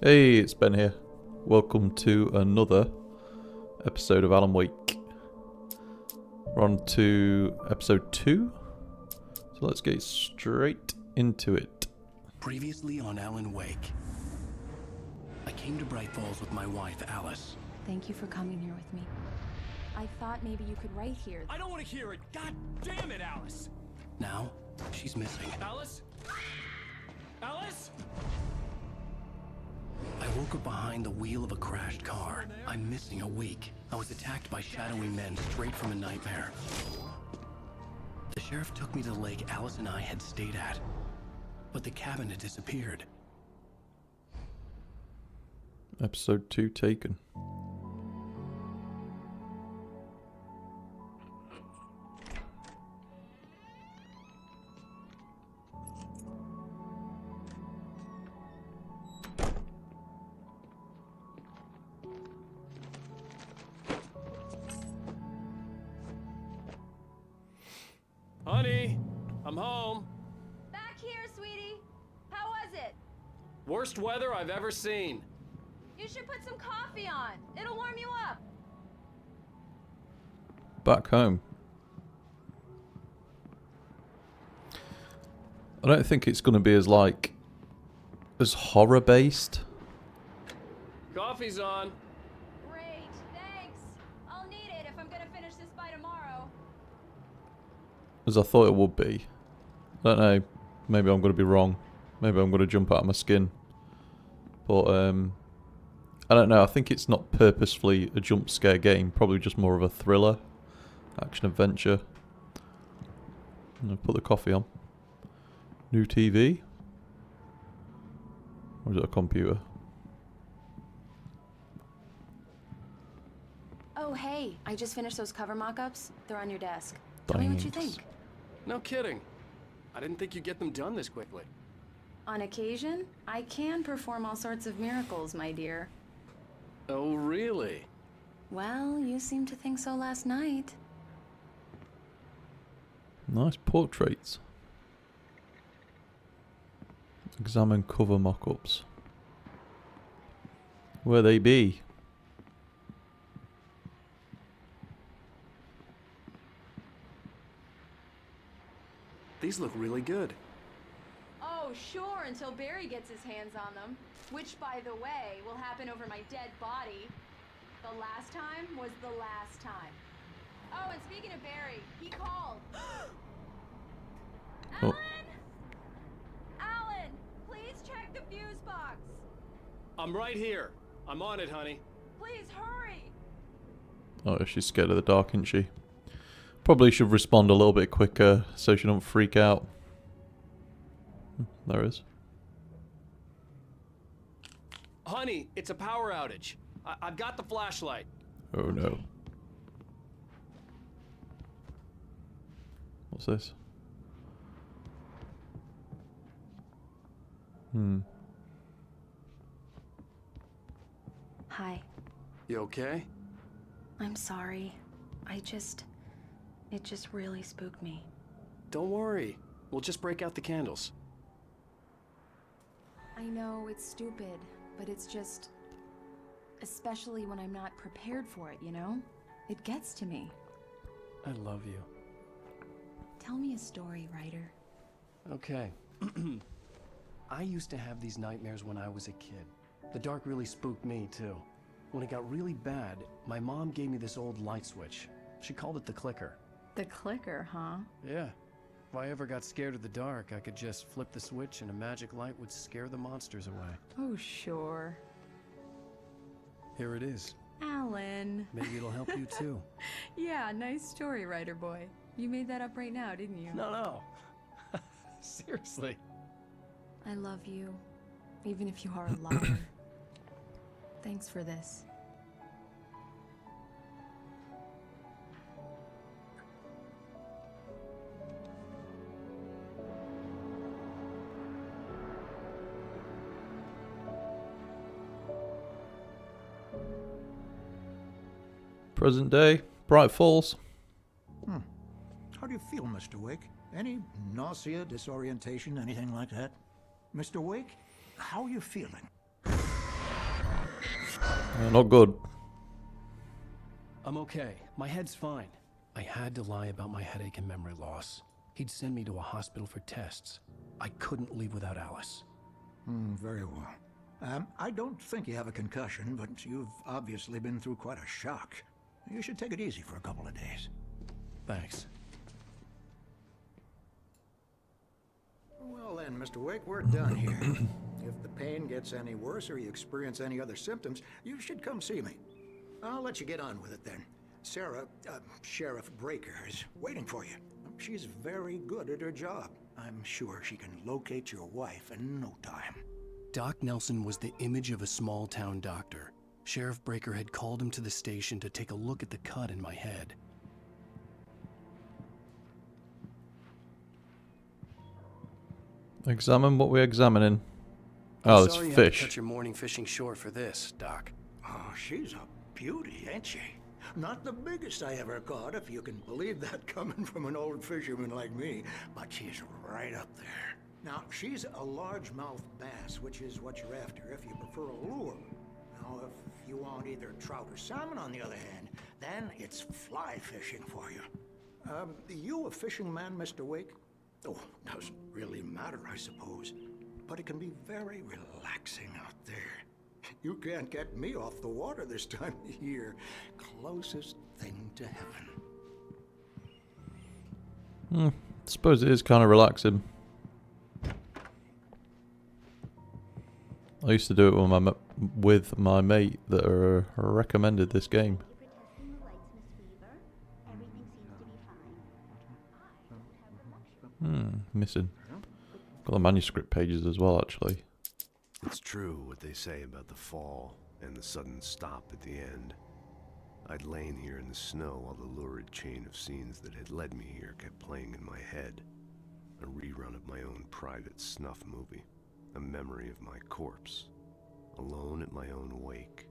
Hey, it's Ben here. Welcome to another episode of Alan Wake. We're on to episode 2, so let's get straight into it. Previously on Alan Wake. I came to Bright Falls with my wife, Alice. Thank you for coming here with me. I thought maybe you could write here. I don't want to hear it. God damn it, Alice. Now, she's missing. Alice? Alice? I woke up behind the wheel of a crashed car. I'm missing a week. I was attacked by shadowy men straight from a nightmare. The sheriff took me to the lake Alice and I had stayed at, but the cabin had disappeared. Episode 2 taken. Honey, I'm home. Back here, sweetie. How was it? Worst weather I've ever seen. You should put some coffee on. It'll warm you up. Back home. I don't think it's going to be as horror based. Coffee's on. Great, thanks. I'll need it if I'm gonna finish this by tomorrow. As I thought it would be. I don't know. Maybe I'm going to be wrong. Maybe I'm going to jump out of my skin. But I don't know. I think it's not purposefully a jump scare game. Probably just more of a thriller, action adventure. I'm going to put the coffee on. New TV. Or is it a computer? Oh, hey. I just finished those cover mock-ups. They're on your desk. Tell me what you Thanks. think. No kidding. I didn't think you'd get them done this quickly. On occasion, I can perform all sorts of miracles, my dear. Oh, really? Well, you seemed to think so last night. Nice portraits. Examine cover mock-ups. Where they be? These look really good. Oh, sure, until Barry gets his hands on them. Which, by the way, will happen over my dead body. The last time was the last time. Oh, and speaking of Barry, he called. Oh. Alan, please check the fuse box. I'm right here. I'm on it, honey. Please hurry. Oh, she's scared of the dark, isn't she? Probably should respond a little bit quicker so she don't freak out. There it is. Honey, it's a power outage. I've got the flashlight. Oh no. What's this? Hi. You okay? I'm sorry. It just really spooked me. Don't worry. We'll just break out the candles. I know it's stupid, but it's just... Especially when I'm not prepared for it, you know? It gets to me. I love you. Tell me a story, writer. Okay. I used to have these nightmares when I was a kid. The dark really spooked me, too. When it got really bad, my mom gave me this old light switch. She called it the clicker. The clicker, huh? Yeah. If I ever got scared of the dark, I could just flip the switch and a magic light would scare the monsters away. Oh, sure. Here it is. Alan. Maybe it'll help you too. Yeah, nice story, writer boy. You made that up right now, didn't you? No. Seriously. I love you, even if you are a liar. Thanks for this. Present day, Bright Falls. How do you feel, Mr. Wake? Any nausea, disorientation, anything like that? Mr. Wake, how are you feeling? Not good. I'm okay. My head's fine. I had to lie about my headache and memory loss. He'd send me to a hospital for tests. I couldn't leave without Alice. Very well. I don't think you have a concussion, but you've obviously been through quite a shock. You should take it easy for a couple of days. Thanks. Well then, Mr. Wake, we're done here. If the pain gets any worse or you experience any other symptoms, you should come see me. I'll let you get on with it then. Sarah, Sheriff Breaker, is waiting for you. She's very good at her job. I'm sure she can locate your wife in no time. Doc Nelson was the image of a small-town doctor. Sheriff Breaker had called him to the station to take a look at the cut in my head. Examine what we're examining. Oh, it's Sorry you had to fish. cut your morning fishing short for this, Doc. Oh, she's a beauty, ain't she? Not the biggest I ever caught, if you can believe that coming from an old fisherman like me, but she's right up there. Now, she's a largemouth bass, which is what you're after if you prefer a lure. Now, if you want either trout or salmon, on the other hand, then it's fly fishing for you. You a fishing man, Mr. Wake? Oh, doesn't really matter, I suppose. But it can be very relaxing out there. You can't get me off the water this time of year. Closest thing to heaven. Suppose it is kind of relaxing. I used to do it with my mate that recommended this game. Missing. Got the manuscript pages as well, actually. It's true what they say about the fall and the sudden stop at the end. I'd lain here in the snow while the lurid chain of scenes that had led me here kept playing in my head. A rerun of my own private snuff movie. A memory of my corpse. Alone at my own wake.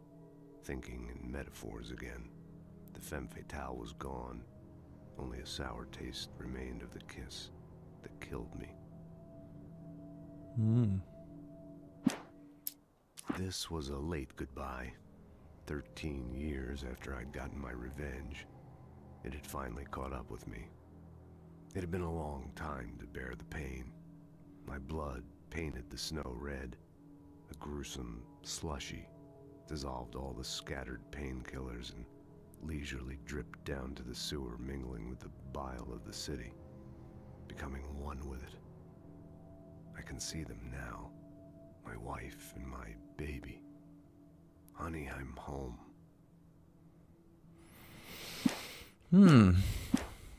Thinking in metaphors again. The femme fatale was gone. Only a sour taste remained of the kiss that killed me. This was a late goodbye. 13 years after I'd gotten my revenge, it had finally caught up with me. It had been a long time to bear the pain. My blood painted the snow red. A gruesome slushy dissolved all the scattered painkillers and leisurely dripped down to the sewer, mingling with the bile of the city, becoming one with it. I can see them now. My wife and my baby. Honey, I'm home.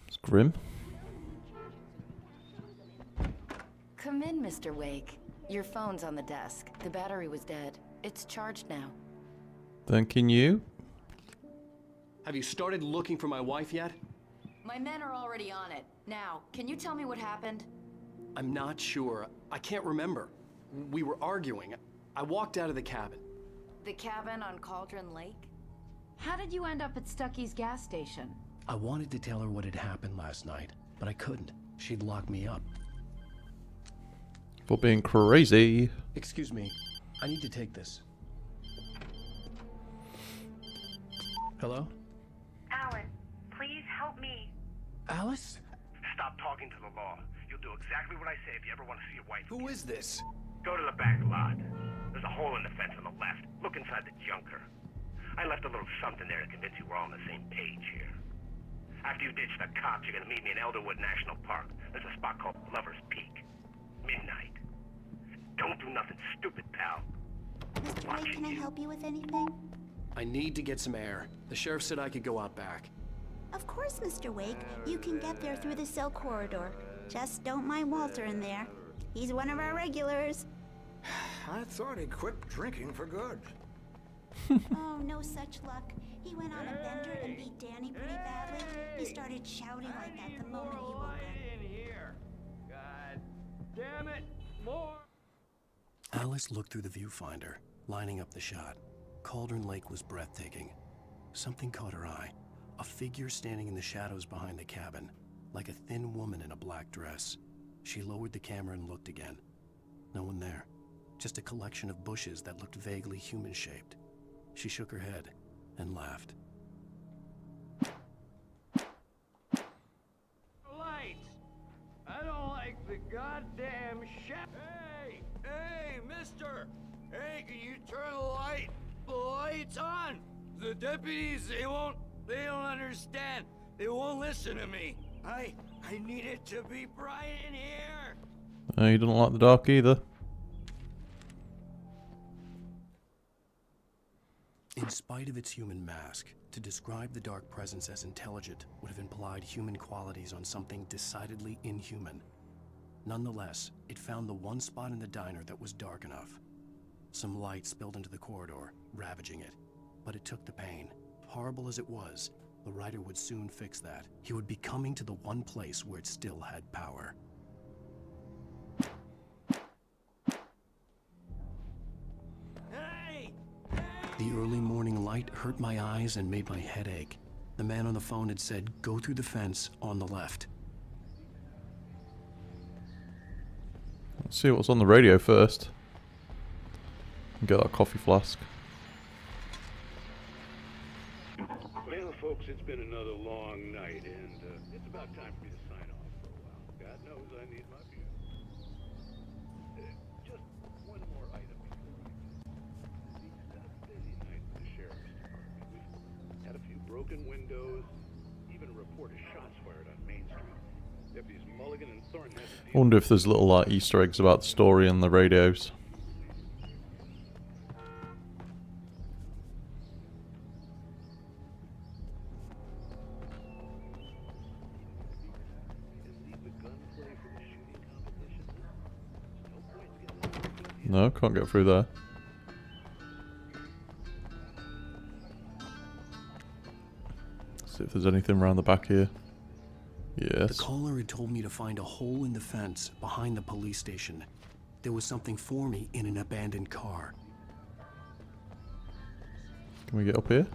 It's grim. Come in, Mr. Wake. Your phone's on the desk. The battery was dead. It's charged now. Thanking you. Have you started looking for my wife yet? My men are already on it. Now, can you tell me what happened? I'm not sure. I can't remember. We were arguing. I walked out of the cabin. The cabin on Cauldron Lake? How did you end up at Stucky's gas station? I wanted to tell her what had happened last night, but I couldn't. She'd lock me up. For being crazy. Excuse me. I need to take this. Hello? Alan, please help me. Alice? Stop talking to the law. You'll do exactly what I say if you ever want to see your wife. Who is this? Go to the back lot. There's a hole in the fence on the left. Look inside the junker. I left a little something there to convince you we're all on the same page here. After you ditch the cops, you're gonna meet me in Elderwood National Park. There's a spot called Lover's Peak. Midnight. Don't do nothing stupid, pal. Mr. White, can I help you with anything? I need to get some air. The sheriff said I could go out back. Of course, Mr. Wake. You can get there through the cell corridor. Just don't mind Walter in there. He's one of our regulars. I thought he quit drinking for good. Oh, no such luck. He went on a bender and beat Danny pretty badly. He started shouting like that the moment he woke up. God damn it! More! Alice looked through the viewfinder, lining up the shot. Cauldron Lake was breathtaking. Something caught her eye. A figure standing in the shadows behind the cabin, like a thin woman in a black dress. She lowered the camera and looked again. No one there. Just a collection of bushes that looked vaguely human-shaped. She shook her head and laughed. Lights! I don't like the goddamn Hey! Hey, mister! Hey, can you turn the lights on? The deputies, they don't understand. They won't listen to me. I need it to be bright in here. You don't like the dark either. In spite of its human mask, to describe the dark presence as intelligent would have implied human qualities on something decidedly inhuman. Nonetheless, it found the one spot in the diner that was dark enough. Some light spilled into the corridor, ravaging it. But it took the pain. Horrible as it was, the writer would soon fix that. He would be coming to the one place where it still had power. The early morning light hurt my eyes and made my head ache. The man on the phone had said, "Go through the fence on the left." Let's see what's on the radio first. Get that coffee flask. Well, folks, it's been another long night, and it's about time for me to sign off for a while. God knows I need my view. Just one more item before we go. It's been a busy night with the sheriff's department. We've had a few broken windows, even a report of shots fired on Main Street. Deputies Mulligan and Thornton had to I wonder if there's little like Easter eggs about the story in the radios. No, can't get through there. See if there's anything around the back here. Yes. The caller had told me to find a hole in the fence behind the police station. There was something for me in an abandoned car. Can we get up here?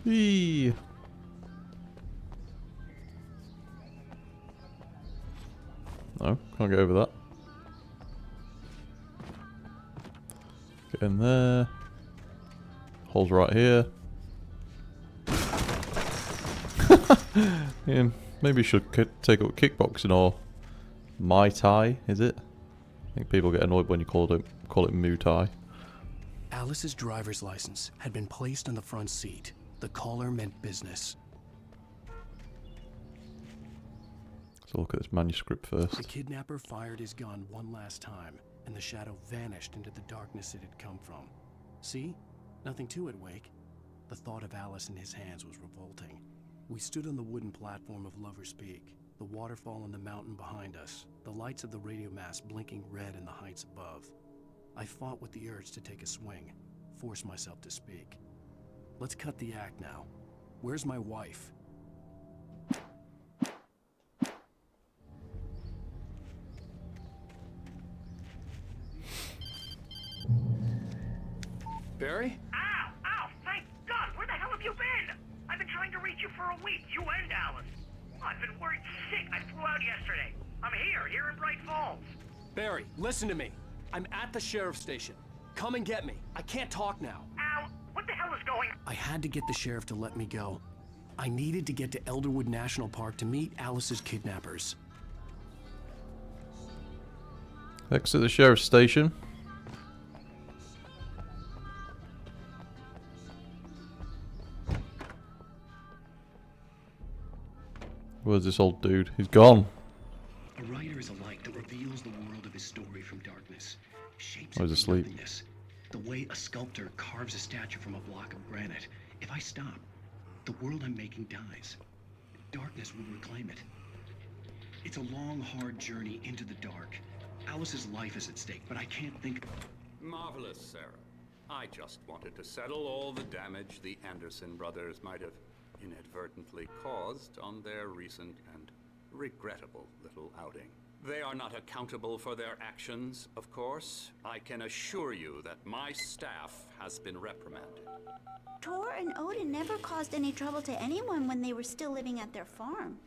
Eee. No, can't get over that. Get in there. Hole's right here. Yeah, maybe you should take up kickboxing or Muay Thai, is it? I think people get annoyed when you call it Muay Thai. Alice's driver's license had been placed on the front seat. The caller meant business. Let's look at this manuscript first. The kidnapper fired his gun one last time, and the shadow vanished into the darkness it had come from. See? Nothing to it, Wake. The thought of Alice in his hands was revolting. We stood on the wooden platform of Lover's Peak, the waterfall on the mountain behind us, the lights of the radio mast blinking red in the heights above. I fought with the urge to take a swing, force myself to speak. Let's cut the act now. Where's my wife? Barry? Ow! Ow! Thank God! Where the hell have you been? I've been trying to reach you for a week, you and Alice. I've been worried sick. I flew out yesterday. I'm here in Bright Falls. Barry, listen to me. I'm at the sheriff's station. Come and get me. I can't talk now. Ow! What the hell is going on? I had to get the sheriff to let me go. I needed to get to Elderwood National Park to meet Alice's kidnappers. Exit the sheriff's station. Where's this old dude? He's gone. A writer is a light that reveals the world of his story from darkness, shapes Oh, he's it from asleep. nothingness. The way a sculptor carves a statue from a block of granite. If I stop, the world I'm making dies. Darkness will reclaim it. It's a long, hard journey into the dark. Alice's life is at stake, but I can't think... Marvelous, Sarah. I just wanted to settle all the damage the Anderson brothers might have inadvertently caused on their recent and regrettable little outing. They are not accountable for their actions, of course. I can assure you that my staff has been reprimanded. Tor and Odin never caused any trouble to anyone when they were still living at their farm.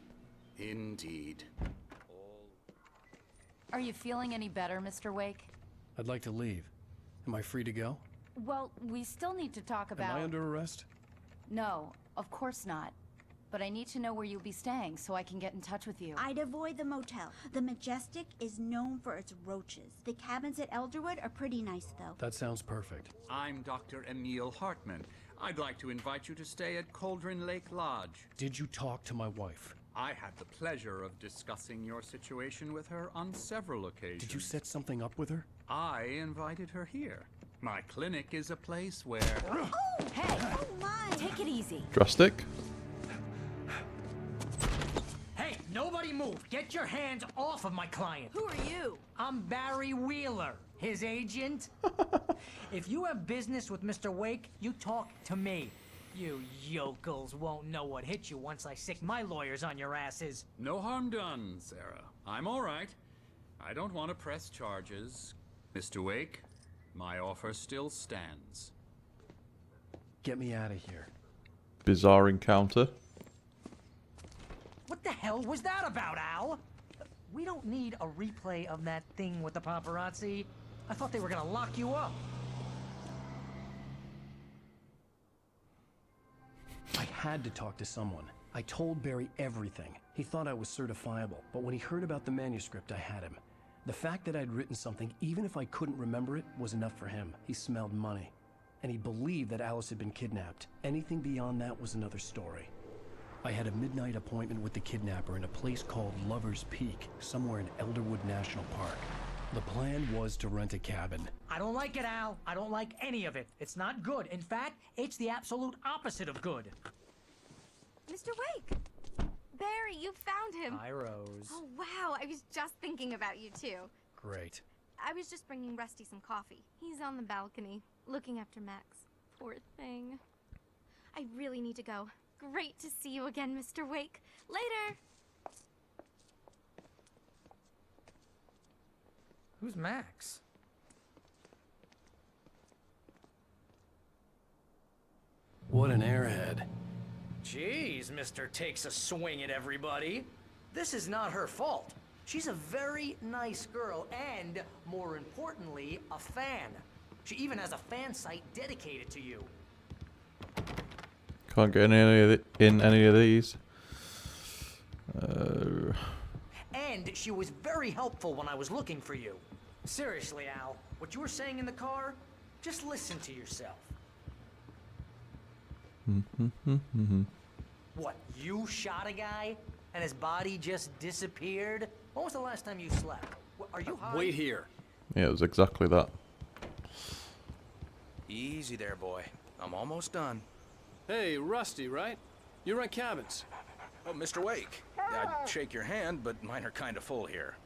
Indeed. Are you feeling any better, Mr. Wake? I'd like to leave. Am I free to go? Well, we still need to talk about... Am I under arrest? No, of course not. But I need to know where you'll be staying so I can get in touch with you. I'd avoid the motel. The Majestic is known for its roaches. The cabins at Elderwood are pretty nice, though. That sounds perfect. I'm Dr. Emil Hartman. I'd like to invite you to stay at Cauldron Lake Lodge. Did you talk to my wife? I had the pleasure of discussing your situation with her on several occasions. Did you set something up with her? I invited her here. My clinic is a place where... Oh, hey! Oh my! Take it easy. Drastic. Hey, nobody move! Get your hands off of my client! Who are you? I'm Barry Wheeler, his agent. If you have business with Mr. Wake, you talk to me. You yokels won't know what hit you once I sick my lawyers on your asses. No harm done, Sarah. I'm all right. I don't want to press charges. Mr. Wake, my offer still stands. Get me out of here. Bizarre encounter. What the hell was that about, Al? We don't need a replay of that thing with the paparazzi. I thought they were gonna lock you up. I had to talk to someone. I told Barry everything. He thought I was certifiable, but when he heard about the manuscript, I had him. The fact that I'd written something, even if I couldn't remember it, was enough for him. He smelled money. And he believed that Alice had been kidnapped. Anything beyond that was another story. I had a midnight appointment with the kidnapper in a place called Lover's Peak, somewhere in Elderwood National Park. The plan was to rent a cabin. I don't like it, Al. I don't like any of it. It's not good. In fact, it's the absolute opposite of good. Mr. Wake! Barry, you found him. Hi, Rose. Oh, wow. I was just thinking about you, too. Great. I was just bringing Rusty some coffee. He's on the balcony, looking after Max. Poor thing. I really need to go. Great to see you again, Mr. Wake. Later! Who's Max? What an airhead. Jeez, Mr. Takes a swing at everybody. This is not her fault. She's a very nice girl and, more importantly, a fan. She even has a fan site dedicated to you. Can't get in any of these. And she was very helpful when I was looking for you. Seriously, Al, what you were saying in the car, just listen to yourself. What, you shot a guy and his body just disappeared? When was the last time you slept? Are you high? Wait here. Yeah, it was exactly that. Easy there, boy. I'm almost done. Hey, Rusty, right? You rent cabins. Oh, Mr. Wake. I'd shake your hand, but mine are kind of full here.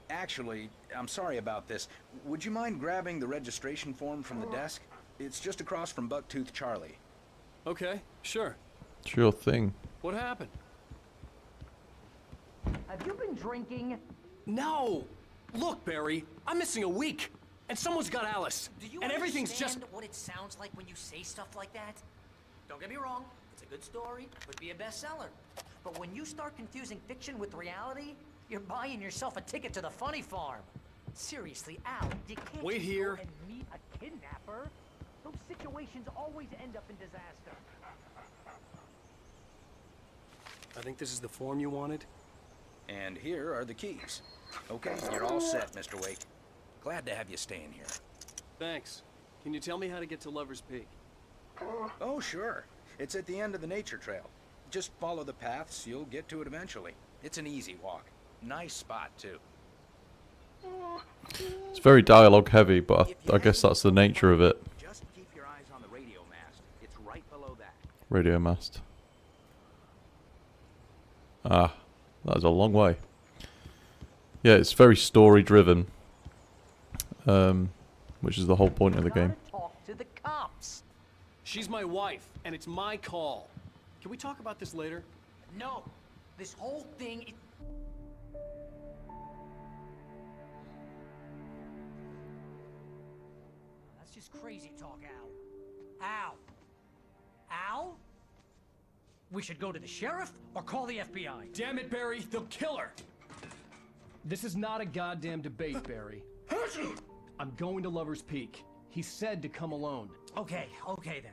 Actually, I'm sorry about this. Would you mind grabbing the registration form from the desk? It's just across from Bucktooth Charlie. Okay, sure. Sure thing. What happened? Have you been drinking? No! Look, Barry, I'm missing a week, and someone's got Alice. Do you and everything's just... understand what it sounds like when you say stuff like that? Don't get me wrong, it's a good story, could be a bestseller. But when you start confusing fiction with reality, you're buying yourself a ticket to the funny farm. Seriously, Al, you can't Wait just here. go and meet a kidnapper. Those situations always end up in disaster. I think this is the form you wanted. And here are the keys. Okay, you're all set, Mr. Wake. Glad to have you staying here. Thanks. Can you tell me how to get to Lover's Peak? Oh, sure. It's at the end of the nature trail. Just follow the paths, you'll get to it eventually. It's an easy walk. Nice spot, too. It's very dialogue heavy, but I guess that's the nature of it. Just keep your eyes on the radio mast. It's right below that. Radio mast. Ah, that is a long way. Yeah, it's very story driven, which is the whole point of the game. Talk to the cops. She's my wife, and it's my call. Can we talk about this later? No, this whole thing is... That's just crazy talk, Al. Al? Al? We should go to the sheriff or call the FBI. Damn it, Barry, they'll kill her. This is not a goddamn debate, Barry. I'm going to Lover's Peak. He said to come alone. Okay then.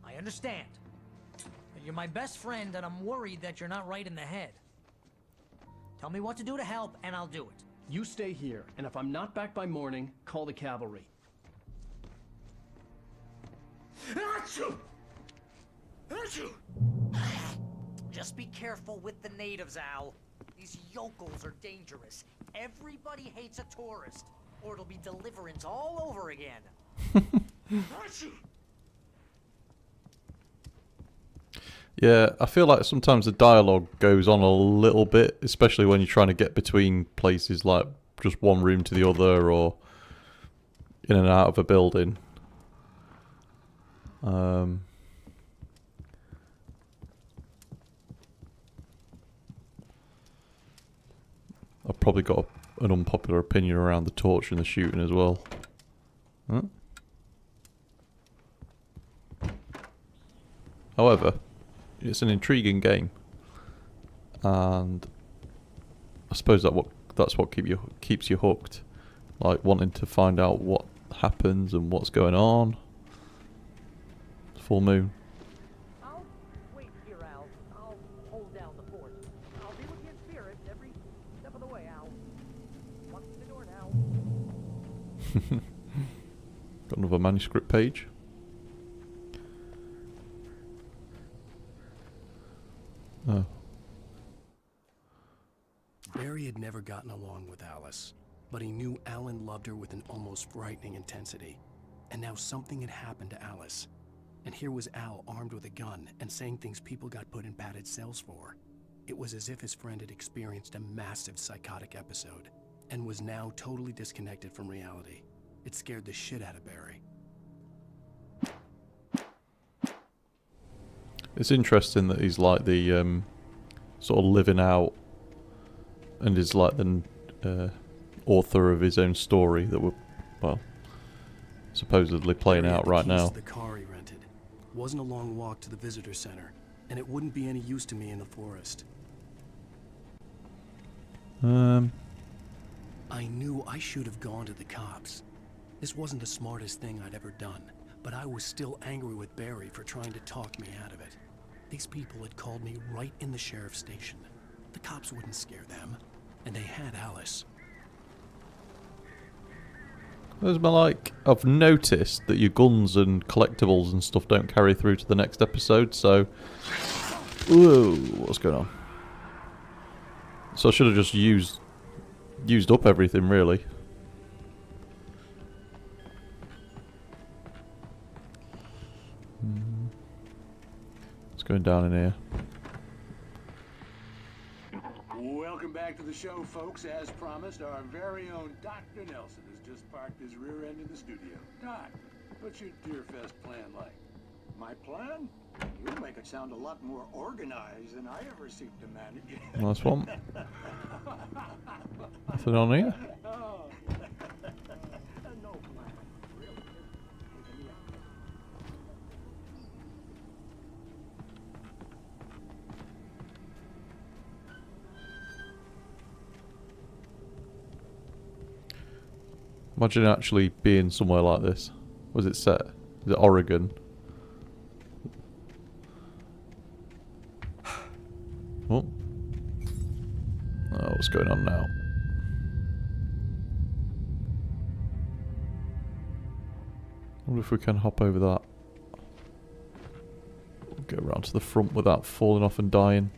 I understand. But you're my best friend, and I'm worried that you're not right in the head. Tell me what to do to help, and I'll do it. You stay here, and if I'm not back by morning, call the cavalry. Achoo! Achoo! Just be careful with the natives, Al. These yokels are dangerous. Everybody hates a tourist, or it'll be deliverance all over again. Achoo! Yeah, I feel like sometimes the dialogue goes on a little bit, especially when you're trying to get between places like just one room to the other or in and out of a building. I've probably got an unpopular opinion around the torture and the shooting as well. Huh? However, it's an intriguing game, and I suppose that's what keeps you hooked, like wanting to find out what happens and what's going on. Full moon. I'll wait here, Al. I'll hold down the fort. I'll be with your spirit every step of the way, Al. Watch the door now. Got another manuscript page. Oh. Barry had never gotten along with Alice, but he knew Alan loved her with an almost frightening intensity. And now something had happened to Alice. And here was Al armed with a gun and saying things people got put in padded cells for. It was as if his friend had experienced a massive psychotic episode and was now totally disconnected from reality. It scared the shit out of Barry. It's interesting that he's like the sort of living out and is like the author of his own story that we're, well, supposedly playing out right now. The car he rented wasn't a long walk to the visitor center, and it wouldn't be any use to me in the forest. I knew I should have gone to the cops. This wasn't the smartest thing I'd ever done, but I was still angry with Barry for trying to talk me out of it. These people had called me right in the sheriff's station. The cops wouldn't scare them, and they had Alice. There's my like, I've noticed that your guns and collectibles and stuff don't carry through to the next episode, so... Ooh, what's going on? So I should have just used up everything, really. What's going down in here? Welcome back to the show, folks. As promised, our very own Dr. Nelson has just parked his rear end in the studio. Doc, what's your Deerfest plan like? My plan? You make it sound a lot more organized than I ever seem to manage. Nice one. Nothing on here? Oh. No plan. Really? Taking me out. Imagine actually being somewhere like this. Was it set? Is it Oregon? Oh. Oh, what's going on now? I wonder if we can hop over that. We'll go around to the front without falling off and dying.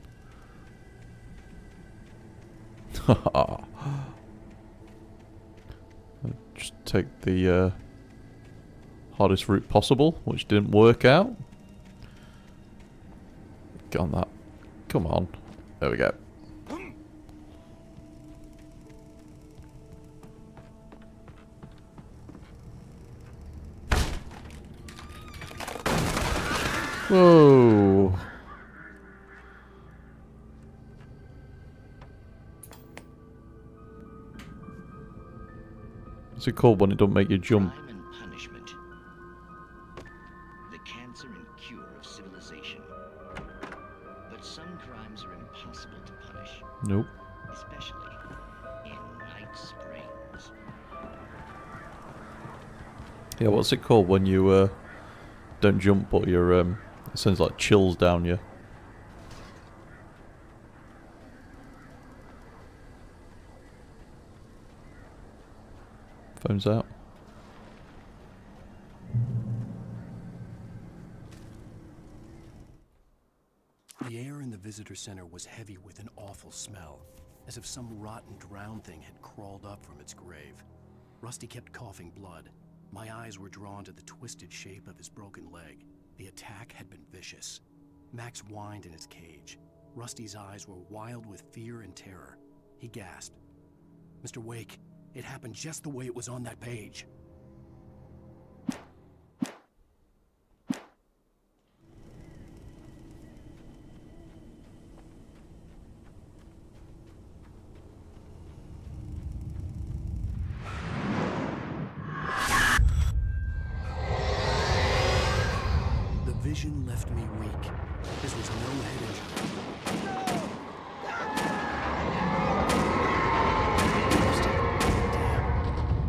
Just take the hardest route possible, which didn't work out. Get on that. Come on. There we go. Whoa. What's it called when it don't make you jump? Crime and punishment. The cancer and cure of civilization. But some crimes are impossible to punish. Nope. Especially in Night Springs. Yeah, what's it called when you don't jump but you're it sends like chills down you? Phone's out. The air in the visitor center was heavy with an awful smell, as if some rotten drowned thing had crawled up from its grave. Rusty kept coughing blood. My eyes were drawn to the twisted shape of his broken leg. The attack had been vicious. Max whined in his cage. Rusty's eyes were wild with fear and terror. He gasped. "Mr. Wake, it happened just the way it was on that page." The vision left me weak. This was no head injury.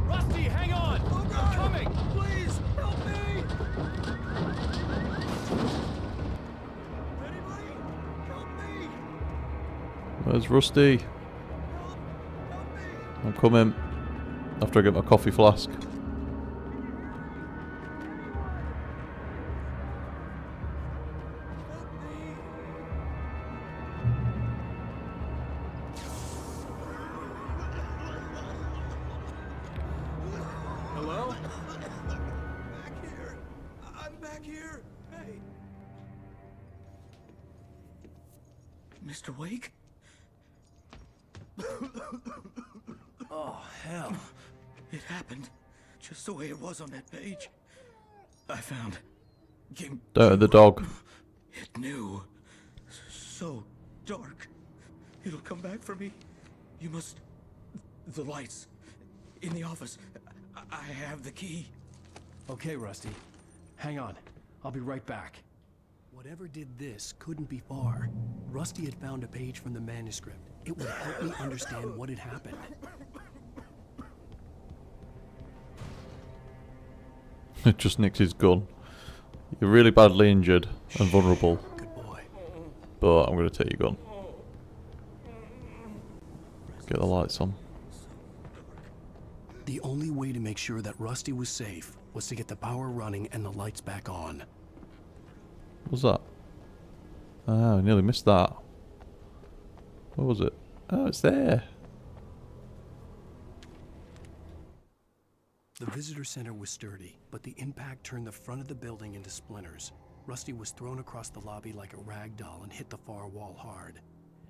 Rusty, hang on! I'm coming! Please, help me! Anybody? Help me! Where's Rusty? I'm coming. After I get my coffee flask. Hello? Back here. I'm back here. Hey. Mr. Wake? Oh, hell. It happened just the way it was on that page. I found... The dog. It knew. So dark. It'll come back for me. You must... The lights. In the office. I have the key. Okay, Rusty. Hang on. I'll be right back. Whatever did this couldn't be far. Rusty had found a page from the manuscript. It would help me understand what had happened. It just nicked his gun. You're really badly injured and vulnerable. Good boy. But I'm going to take your gun. Get the lights on. The only way to make sure that Rusty was safe was to get the power running and the lights back on. What's that? Oh, I nearly missed that. What was it? Oh, it's there. The visitor center was sturdy, but the impact turned the front of the building into splinters. Rusty was thrown across the lobby like a rag doll and hit the far wall hard.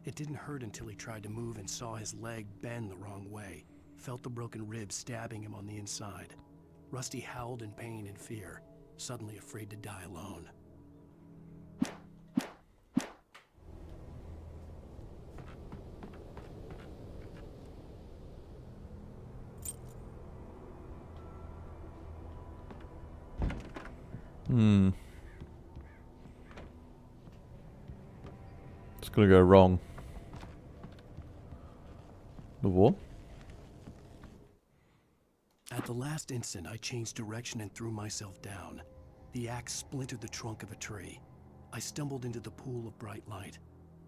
It didn't hurt until he tried to move and saw his leg bend the wrong way, felt the broken rib stabbing him on the inside. Rusty howled in pain and fear, suddenly afraid to die alone. It's gonna go wrong. The what? At the last instant, I changed direction and threw myself down. The axe splintered the trunk of a tree. I stumbled into the pool of bright light.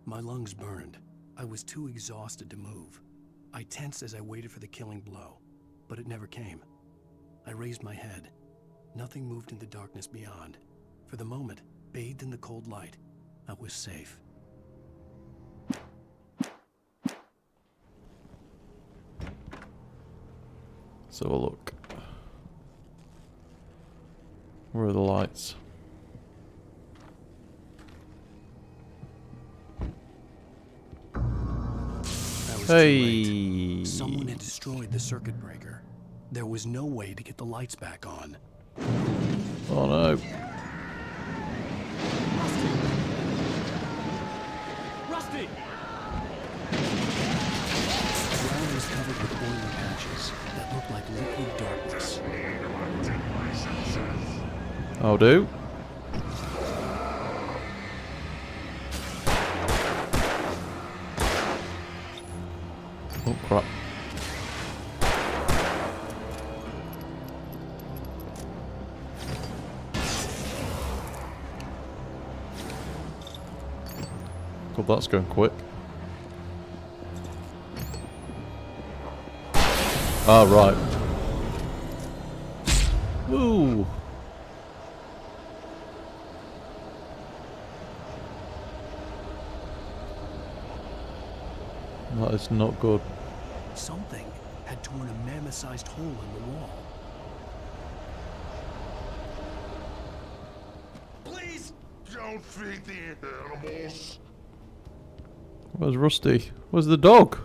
My lungs burned. I was too exhausted to move. I tensed as I waited for the killing blow, but it never came. I raised my head. Nothing moved in the darkness beyond. For the moment, bathed in the cold light, I was safe. Let's have a look. Where are the lights? Hey! Someone had destroyed the circuit breaker. There was no way to get the lights back on. Oh no. Rusty! The ground was covered with oily patches that looked like liquid darkness. I'll do. Oh crap. Well, that's going quick. Ah, right. Ooh. That is not good. Something had torn a mammoth-sized hole in the wall. Please don't feed the animals. Where's Rusty? Where's the dog?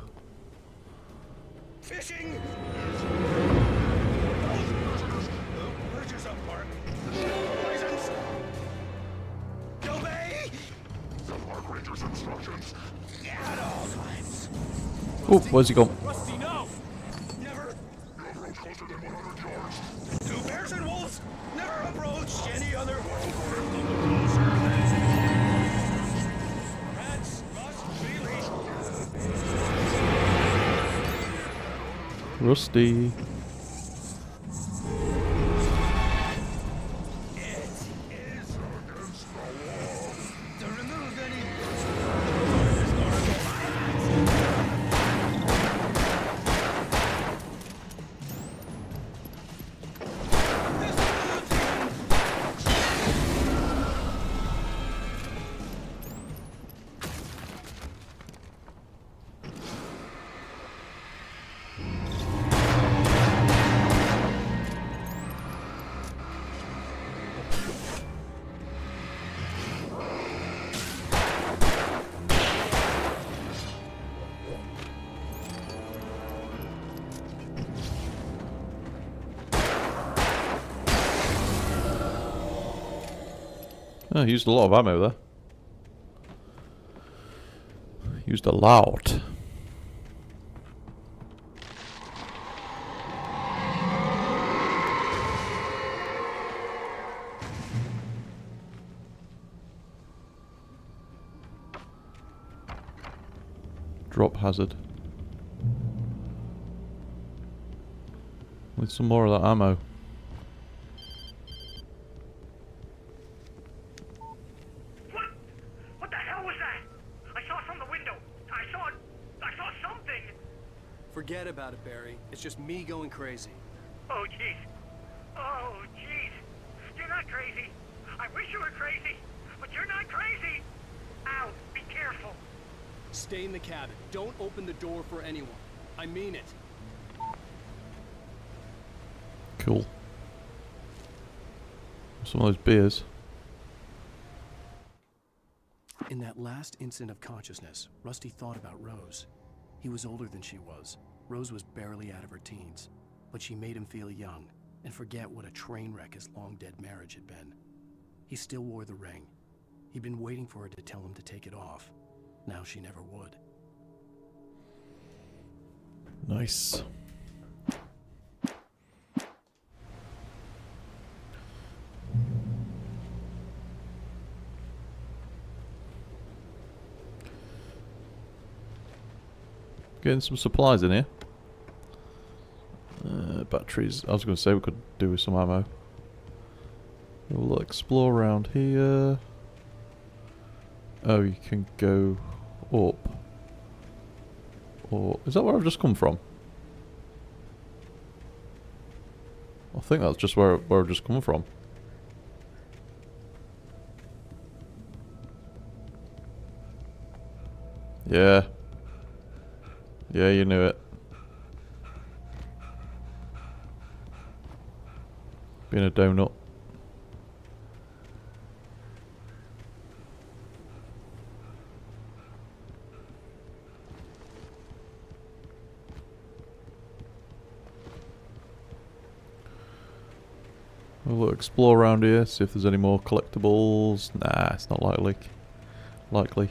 Fishing! Purchase up park. License. Obey! The park ranger's instructions. At all times. Oh, where's he gone? Rusty, no! Never. You approach closer than 100 yards. To bears and wolves, never approach any other. Rats must be leashed. Rusty. Oh, used a lot of ammo there. Used a lot. Drop hazard. With some more of that ammo. What the hell was that? I saw it from the window. I saw something. Forget about it, Barry. It's just me going crazy. Oh, jeez. Oh, jeez. You're not crazy. I wish you were crazy, but you're not crazy. Ow, be careful. Stay in the cabin. Don't open the door for anyone. I mean it. Cool. Some of those beers. In that last instant of consciousness, Rusty thought about Rose. He was older than she was. Rose was barely out of her teens, but she made him feel young and forget what a train wreck his long-dead marriage had been. He still wore the ring. He'd been waiting for her to tell him to take it off. Now she never would. Nice. Getting some supplies in here. Batteries. I was going to say we could do with some ammo. We'll explore around here. Oh, you can go up. Or is that where I've just come from? I think that's just where I've just come from. Yeah. Yeah, you knew it. Being a donut. We'll explore around here, see if there's any more collectibles. Nah, it's not likely.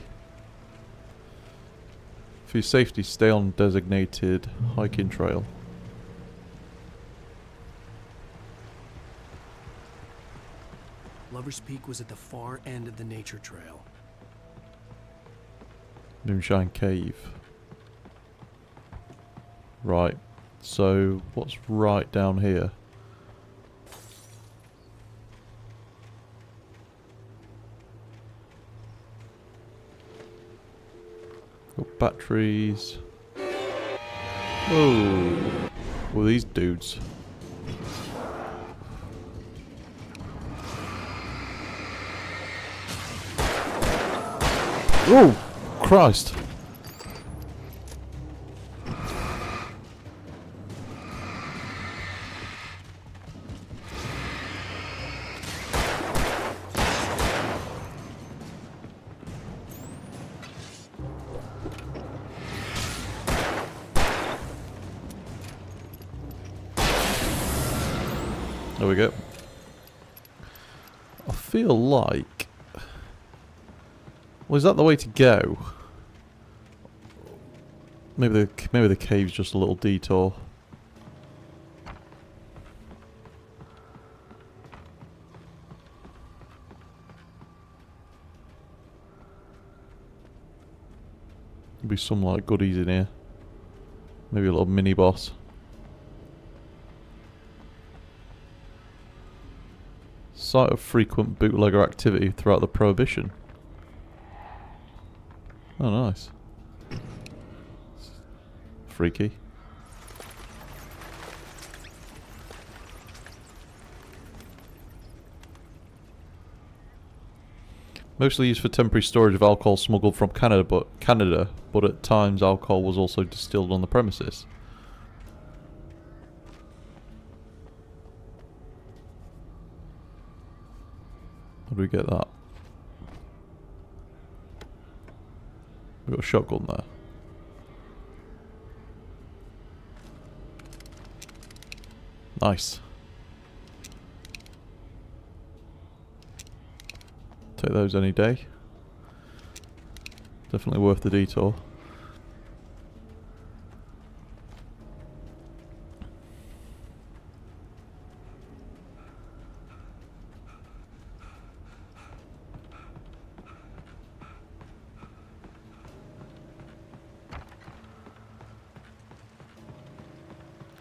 For your safety, stay on designated hiking trail. Lover's Peak was at the far end of the nature trail. Moonshine Cave. Right. So, what's right down here? Batteries. Whoa. Well, these dudes. Oh, Christ. There we go. I feel like... Well, is that the way to go? Maybe the cave's just a little detour. There'll be some like goodies in here. Maybe a little mini boss. Site of frequent bootlegger activity throughout the Prohibition. Oh, nice. Freaky. Mostly used for temporary storage of alcohol smuggled from Canada, but at times alcohol was also distilled on the premises. How do we get that? We've got a shotgun there. Nice. Take those any day. Definitely worth the detour.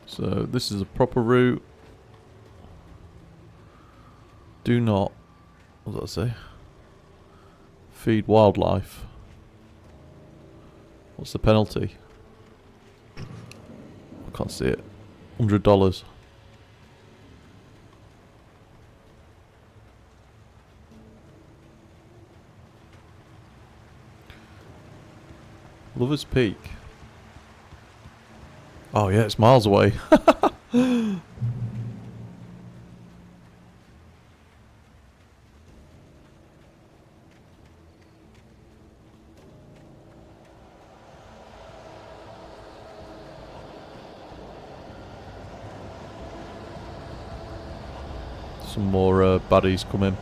So this is a proper route. Do not, what does that say? Feed wildlife. What's the penalty? I can't see it. $100. Lover's Peak. Oh yeah, it's miles away. Some more baddies coming.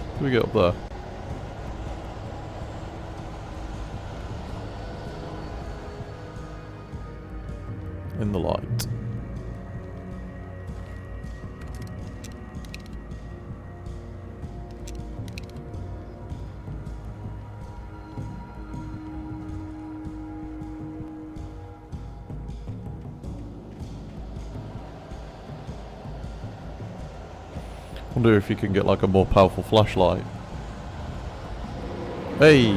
How do we get up there? In the light. Wonder if you can get like a more powerful flashlight. Hey!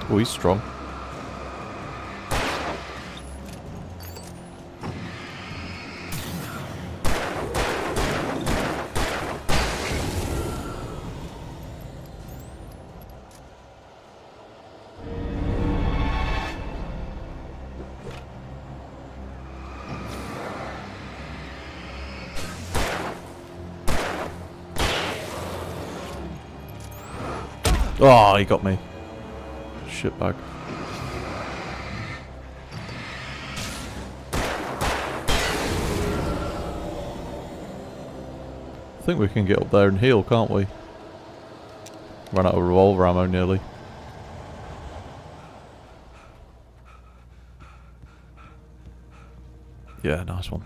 Oh, he's strong. Oh, he got me. Shitbag. I think we can get up there and heal, can't we? Ran out of revolver ammo nearly. Yeah, nice one.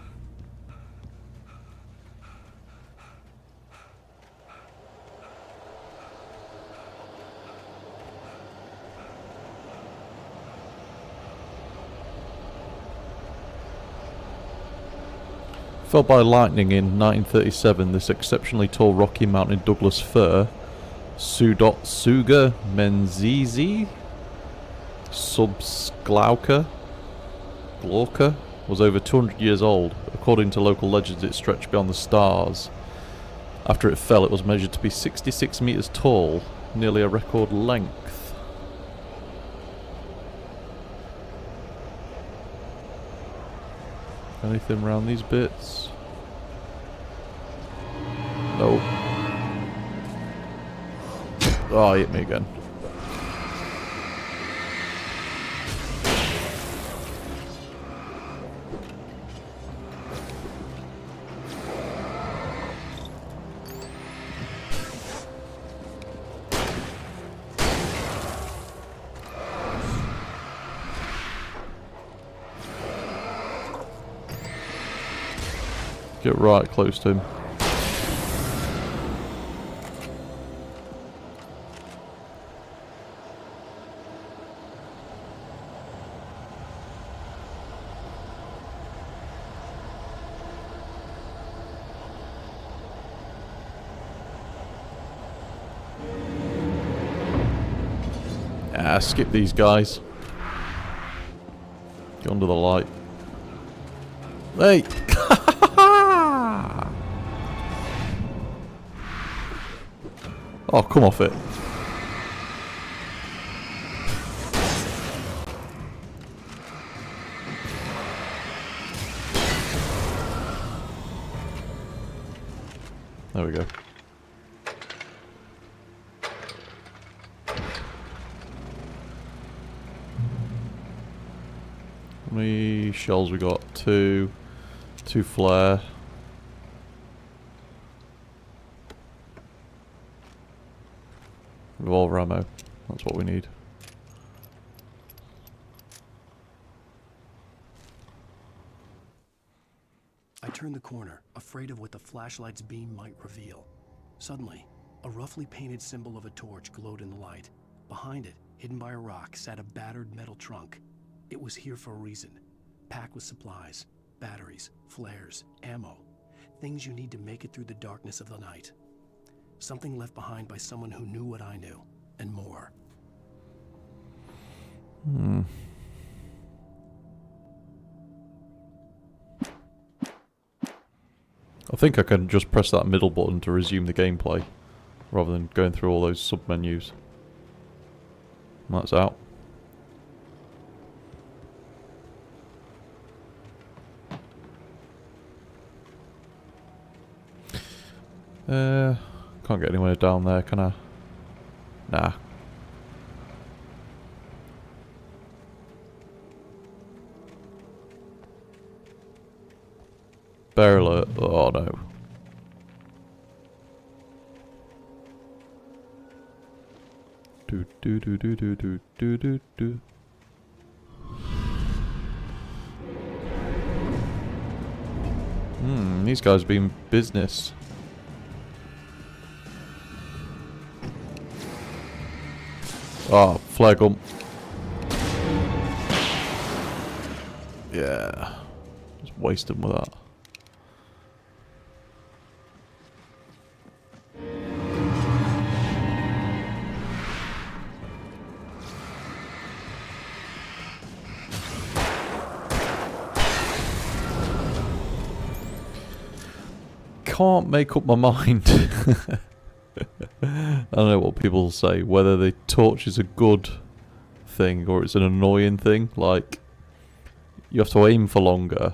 Fell by lightning in 1937, this exceptionally tall Rocky Mountain Douglas fir, Pseudotsuga menziesi subsglauca, was over 200 years old. According to local legends, it stretched beyond the stars. After it fell, it was measured to be 66 meters tall, nearly a record length. Anything around these bits? Nope. Oh, he hit me again. Get right close to him. Ah, skip these guys. Get under the light. Hey! Oh, come off it. There we go. How many shells we got? Two flare. Revolver ammo. That's what we need. I turned the corner, afraid of what the flashlight's beam might reveal. Suddenly, a roughly painted symbol of a torch glowed in the light. Behind it, hidden by a rock, sat a battered metal trunk. It was here for a reason. Packed with supplies, batteries, flares, ammo. Things you need to make it through the darkness of the night. Something left behind by someone who knew what I knew, and more. I think I can just press that middle button to resume the gameplay, rather than going through all those sub-menus. That's out. Can't get anywhere down there, can I? Nah. Bear alert. Oh no. Do do do do do do do do do. These guys are being business. Oh, flag 'em. Yeah. Just waste them with that. Can't make up my mind. I don't know what people say, whether the torch is a good thing or it's an annoying thing. Like, you have to aim for longer,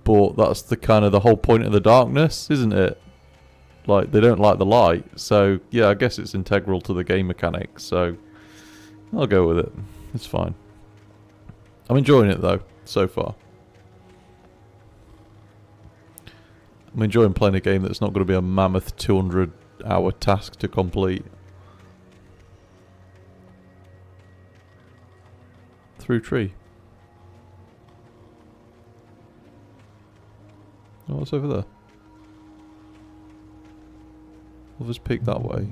but that's the kind of the whole point of the darkness, isn't it? Like, they don't like the light, so yeah, I guess it's integral to the game mechanics, so I'll go with it. It's fine. I'm enjoying it though, so far. I'm enjoying playing a game that's not going to be a mammoth 200-hour task to complete. Through tree. Oh, what's over there? Lovers Peak that way.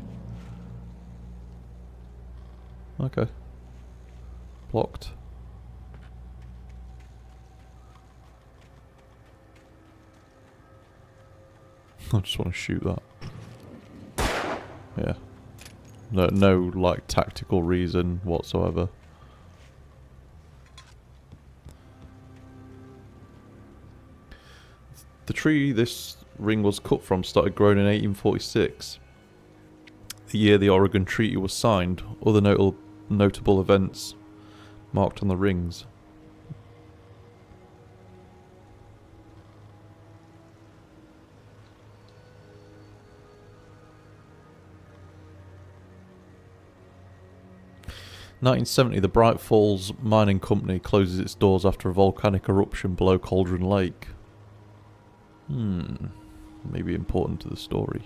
Okay. Blocked. I just want to shoot that. Yeah. No, like, tactical reason whatsoever. The tree this ring was cut from started growing in 1846. The year the Oregon Treaty was signed. Other notable events marked on the rings. In 1970, the Bright Falls Mining Company closes its doors after a volcanic eruption below Cauldron Lake. Maybe important to the story.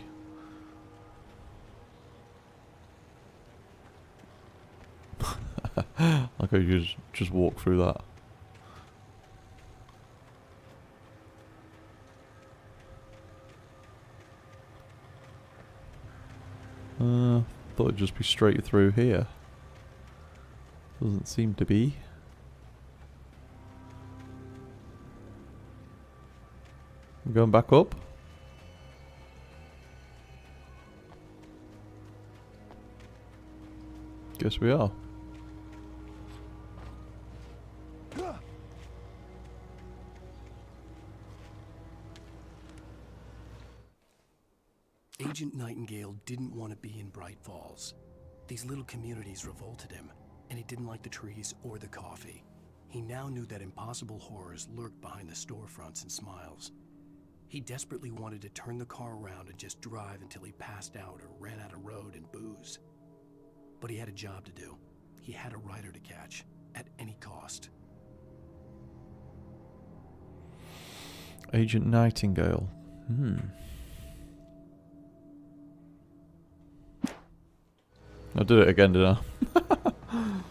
I could just walk through that. Thought it'd just be straight through here. Doesn't seem to be. I'm going back up. Guess we are. Agent Nightingale didn't want to be in Bright Falls. These little communities revolted him, and he didn't like the trees or the coffee. He now knew that impossible horrors lurked behind the storefronts and smiles. He desperately wanted to turn the car around and just drive until he passed out or ran out of road and booze. But he had a job to do. He had a rider to catch, at any cost. Agent Nightingale. I did it again, didn't I?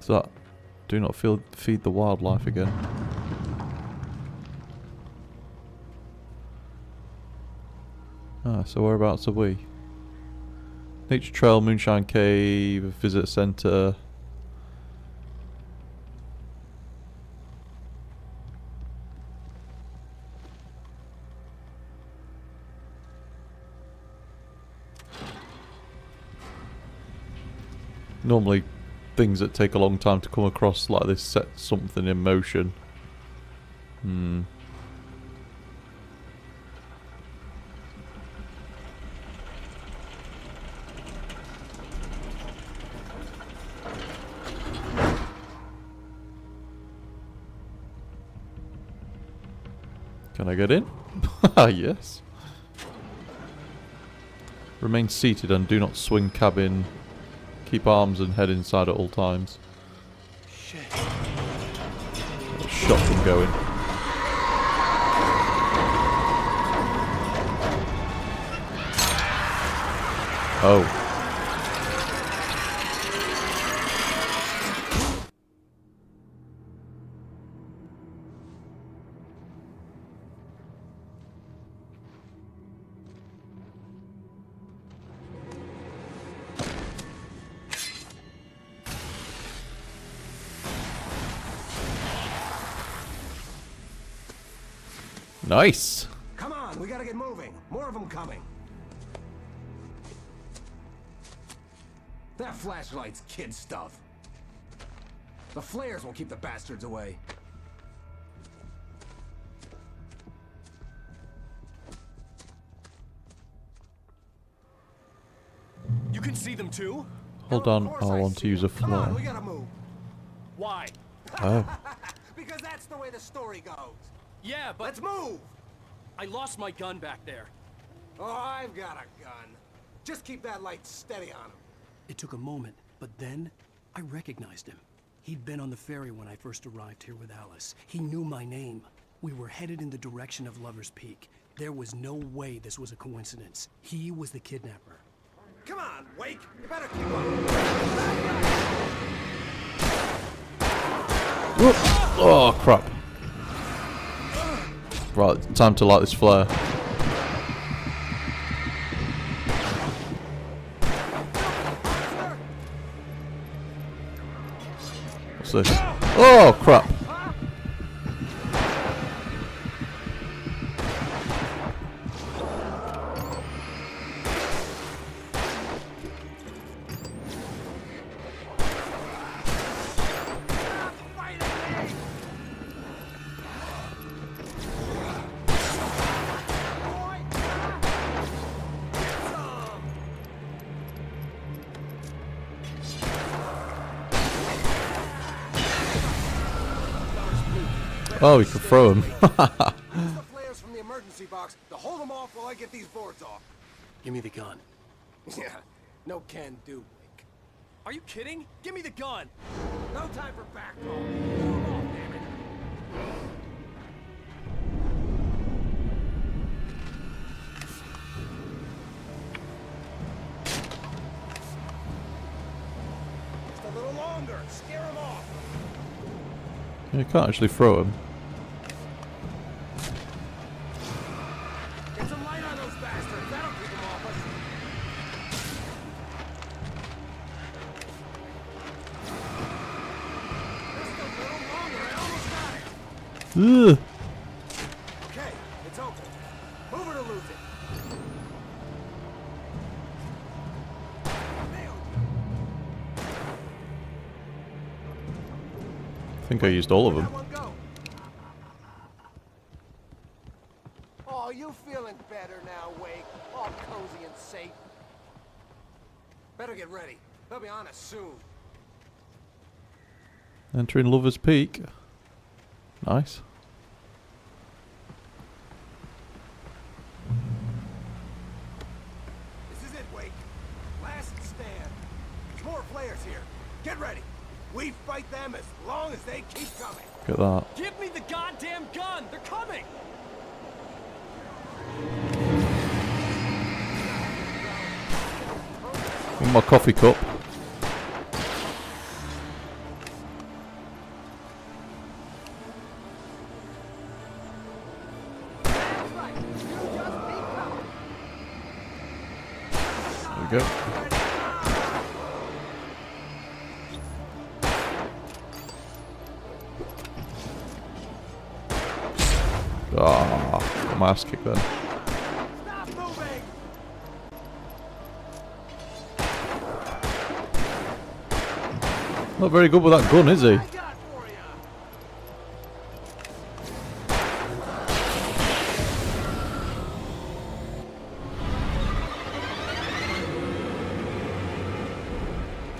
So that, do not feed the wildlife again. So whereabouts are we? Nature Trail, Moonshine Cave, Visitor Centre. Normally things that take a long time to come across like this set something in motion. Can I get in? Yes. Remain seated and do not swing cabin. Keep arms and head inside at all times. Shit. Shotgun going. Oh. Nice. Come on, we gotta get moving. More of them coming. That flashlight's kid stuff. The flares will keep the bastards away. You can see them too? Hold on, I want to use a flare. Come on, we gotta move. Why? Oh. Because that's the way the story goes. Yeah, but... Let's move! I lost my gun back there. Oh, I've got a gun. Just keep that light steady on him. It took a moment, but then I recognized him. He'd been on the ferry when I first arrived here with Alice. He knew my name. We were headed in the direction of Lover's Peak. There was no way this was a coincidence. He was the kidnapper. Come on, Wake! You better keep up. Whoop. Oh, crap. Right, time to light this flare. What's this? Oh, crap. Oh, we can throw them. Use the flares from the emergency box to hold them off while I get these boards off. Give me the gun. Yeah, no can do, Wake. Are you kidding? Give me the gun. No time for back talk. Hold them off, damn it. Just a little longer. Scare them off. You can't actually throw them. Get some light on those bastards. That'll keep them off us. Just a little longer. I almost got it. Ugh. Okay, it's open. Move it or lose it. I think I used all of them. Oh, you feeling better now, Wake? All cozy and safe. Better get ready. They'll be on us soon. Entering Lover's Peak. Nice. This is it, Wake. Last stand. There's more flares here. Get ready. We fight them as long as they keep coming. Look at that. Give me the goddamn gun! They're coming! In my coffee cup. There we go. Ah, got my ass kicked then. Not very good with that gun, is he?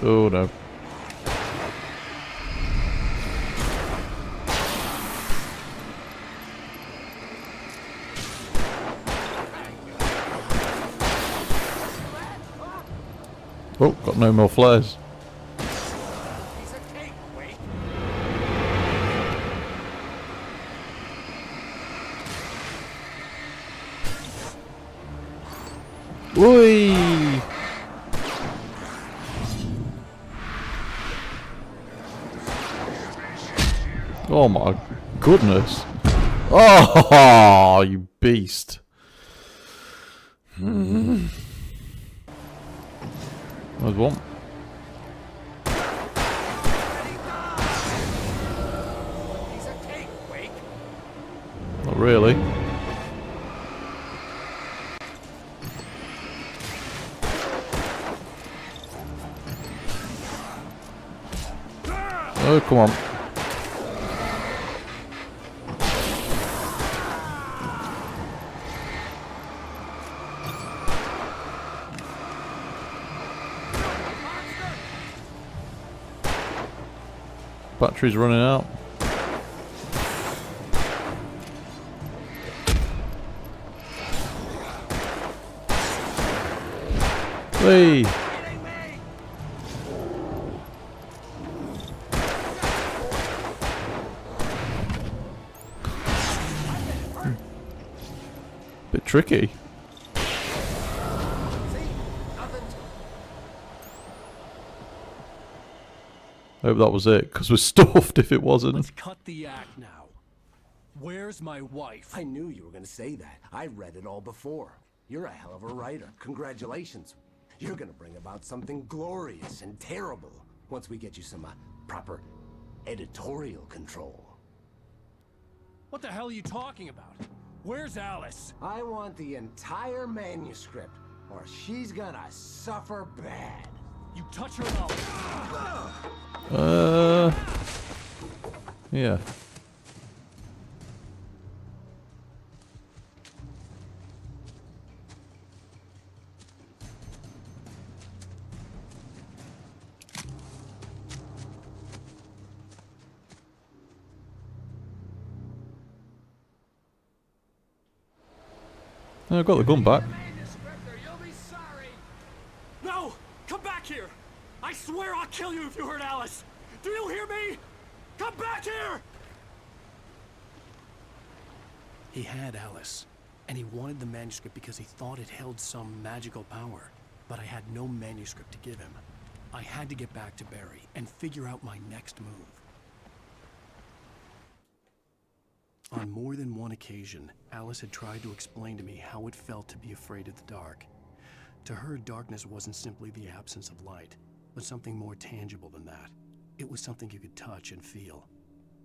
Oh no. Oh, got no more flares. Oi! Oh my goodness. Oh, you beast. There's one. Not really. Oh, come on. Battery's running out. Hey! Bit tricky. I hope that was it, because we're stuffed if it wasn't. Let's cut the act now. Where's my wife? I knew you were gonna say that. I read it all before. You're a hell of a writer. Congratulations. You're gonna bring about something glorious and terrible once we get you some proper editorial control. What the hell are you talking about? Where's Alice? I want the entire manuscript, or she's gonna suffer bad. You touch her mouth. Yeah. I got the gun back. No! Come back here! I swear I'll kill you if you hurt Alice! Do you hear me? Come back here! He had Alice, and he wanted the manuscript because he thought it held some magical power. But I had no manuscript to give him. I had to get back to Barry and figure out my next move. On more than one occasion, Alice had tried to explain to me how it felt to be afraid of the dark. To her, darkness wasn't simply the absence of light, but something more tangible than that. It was something you could touch and feel.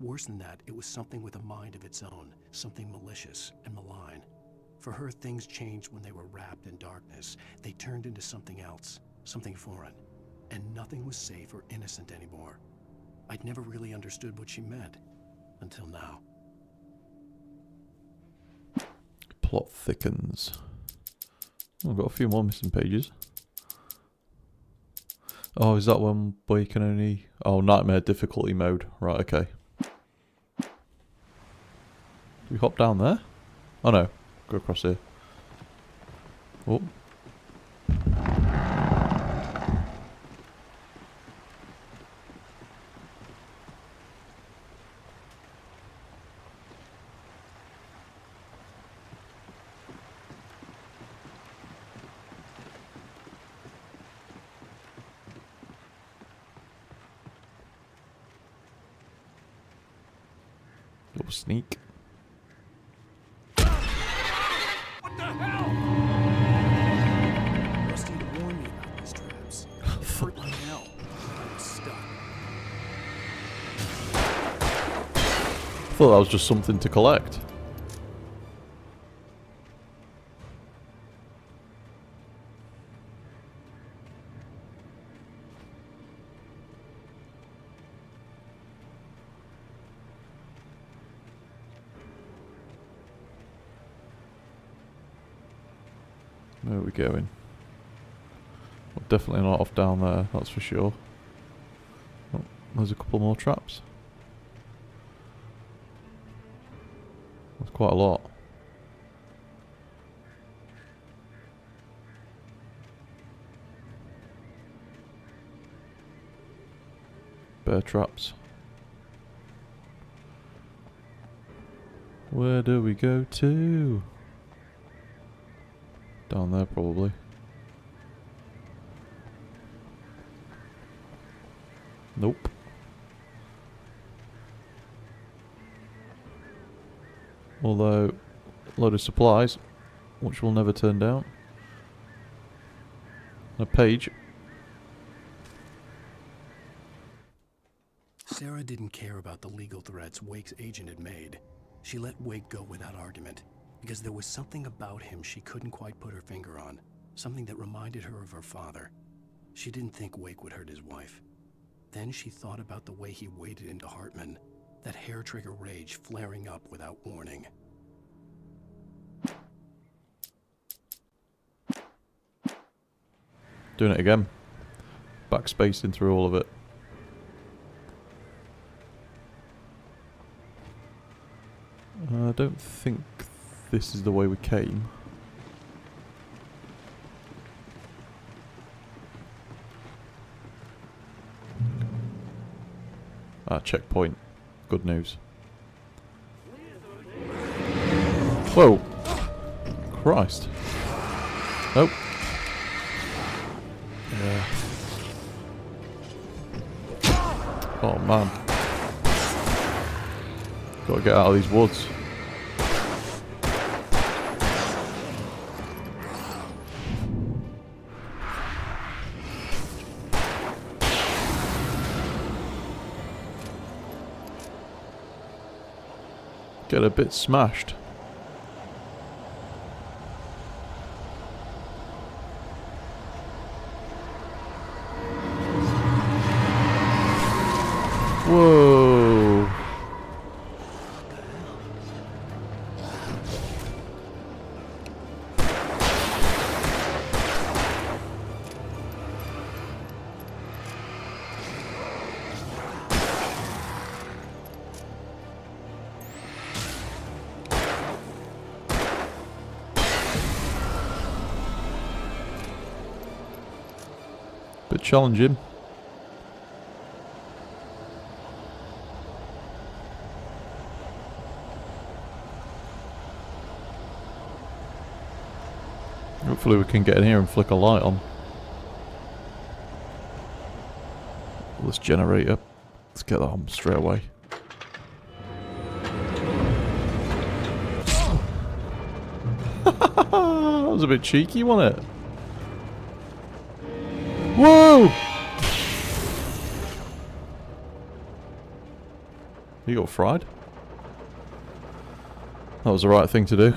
Worse than that, it was something with a mind of its own, something malicious and malign. For her, things changed when they were wrapped in darkness. They turned into something else, something foreign, and nothing was safe or innocent anymore. I'd never really understood what she meant, until now. Plot thickens. Oh, I've got a few more missing pages. Oh, is that one where you can only... Oh, nightmare difficulty mode. Right, okay. Do we hop down there? Oh no, go across here. Oh. Little sneak. What the hell? Rusty warned me about these traps. It hurt like hell. I was stuck. I thought that was just something to collect. Where are we going? Well, definitely not off down there, that's for sure. Oh, there's a couple more traps. That's quite a lot. Bear traps. Where do we go to? Down there, probably. Nope. Although, a load of supplies, which will never turn down. A page. Sarah didn't care about the legal threats Wake's agent had made. She let Wake go without argument, because there was something about him she couldn't quite put her finger on, something that reminded her of her father. She didn't think Wake would hurt his wife. Then she thought about the way he waded into Hartman, that hair-trigger rage flaring up without warning. Doing it again. Backspacing through all of it. I don't think this is the way we came. Ah, checkpoint. Good news. Whoa! Christ. Nope. Yeah. Oh man. Gotta get out of these woods. Get a bit smashed. Whoa. challenge him. Hopefully we can get in here and flick a light on. This generator. Let's get that on straight away. That was a bit cheeky, wasn't it? Whoa! You got fried? That was the right thing to do.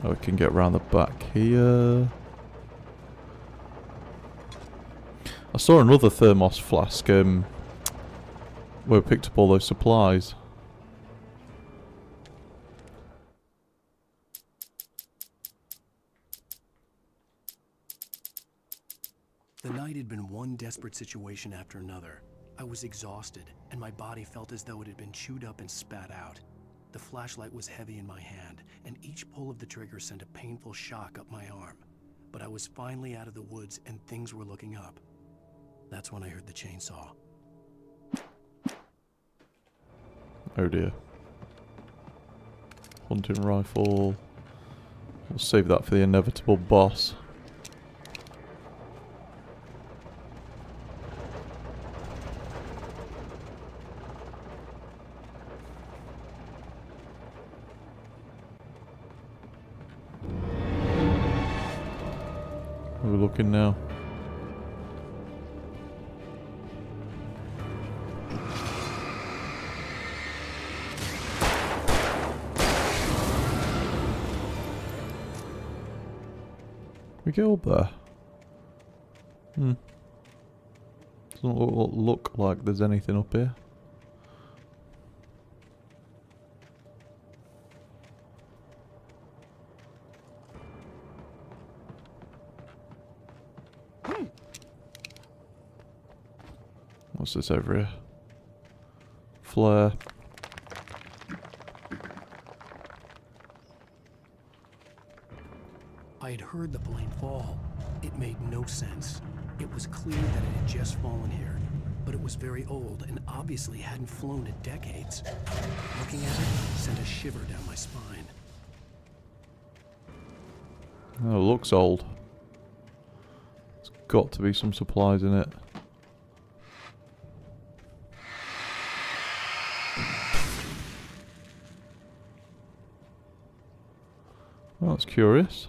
Oh, we can get around the back here. I saw another thermos flask where we picked up all those supplies. The night had been one desperate situation after another. I was exhausted, and my body felt as though it had been chewed up and spat out. The flashlight was heavy in my hand, and each pull of the trigger sent a painful shock up my arm. But I was finally out of the woods, and things were looking up. That's when I heard the chainsaw. Oh dear. Hunting rifle. We'll save that for the inevitable boss. Where are we looking now? We go up there. Doesn't look like there's anything up here. What's this over here? Flare. I had heard the plane fall. It made no sense. It was clear that it had just fallen here, but it was very old and obviously hadn't flown in decades. Looking at it sent a shiver down my spine. Oh, it looks old. There's got to be some supplies in it. Well, that's curious.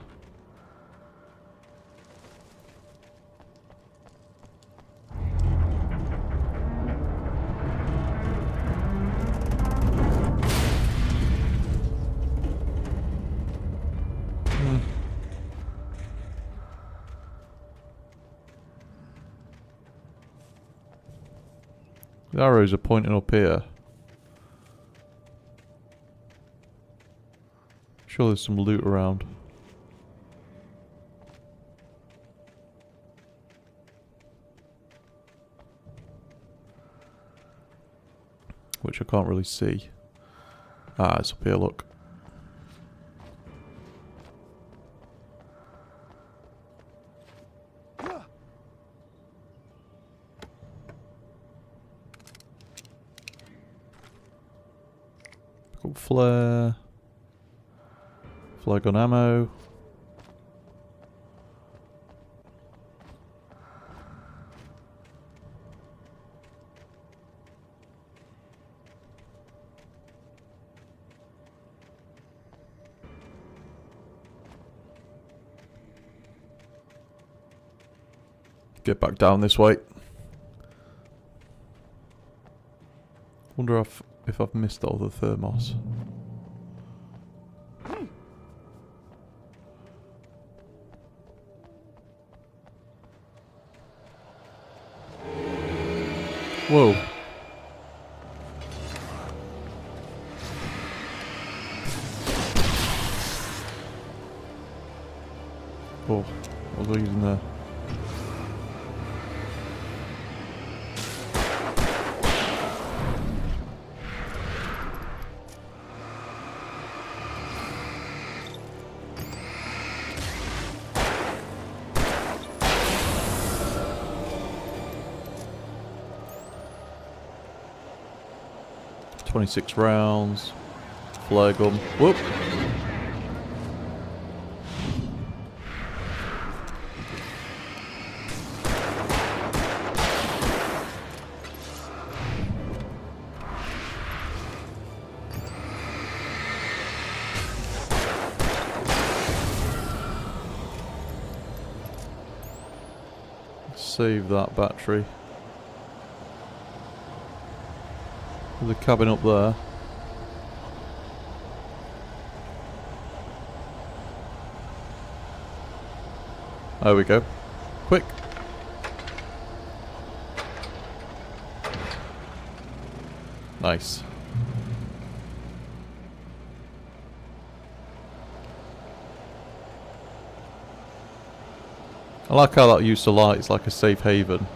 The arrows are pointing up here. Sure there's some loot around. Which I can't really see. Ah, it's up here, look. Pick up flare. Flare gun ammo. Get back down this way. Wonder if I've missed all the thermos. Whoa. Oh, what was I using there? 26 rounds. Flare gun. Whoop! Save that battery. There's a cabin up there. There we go. Quick! Nice. I like how that use of light is like a safe haven.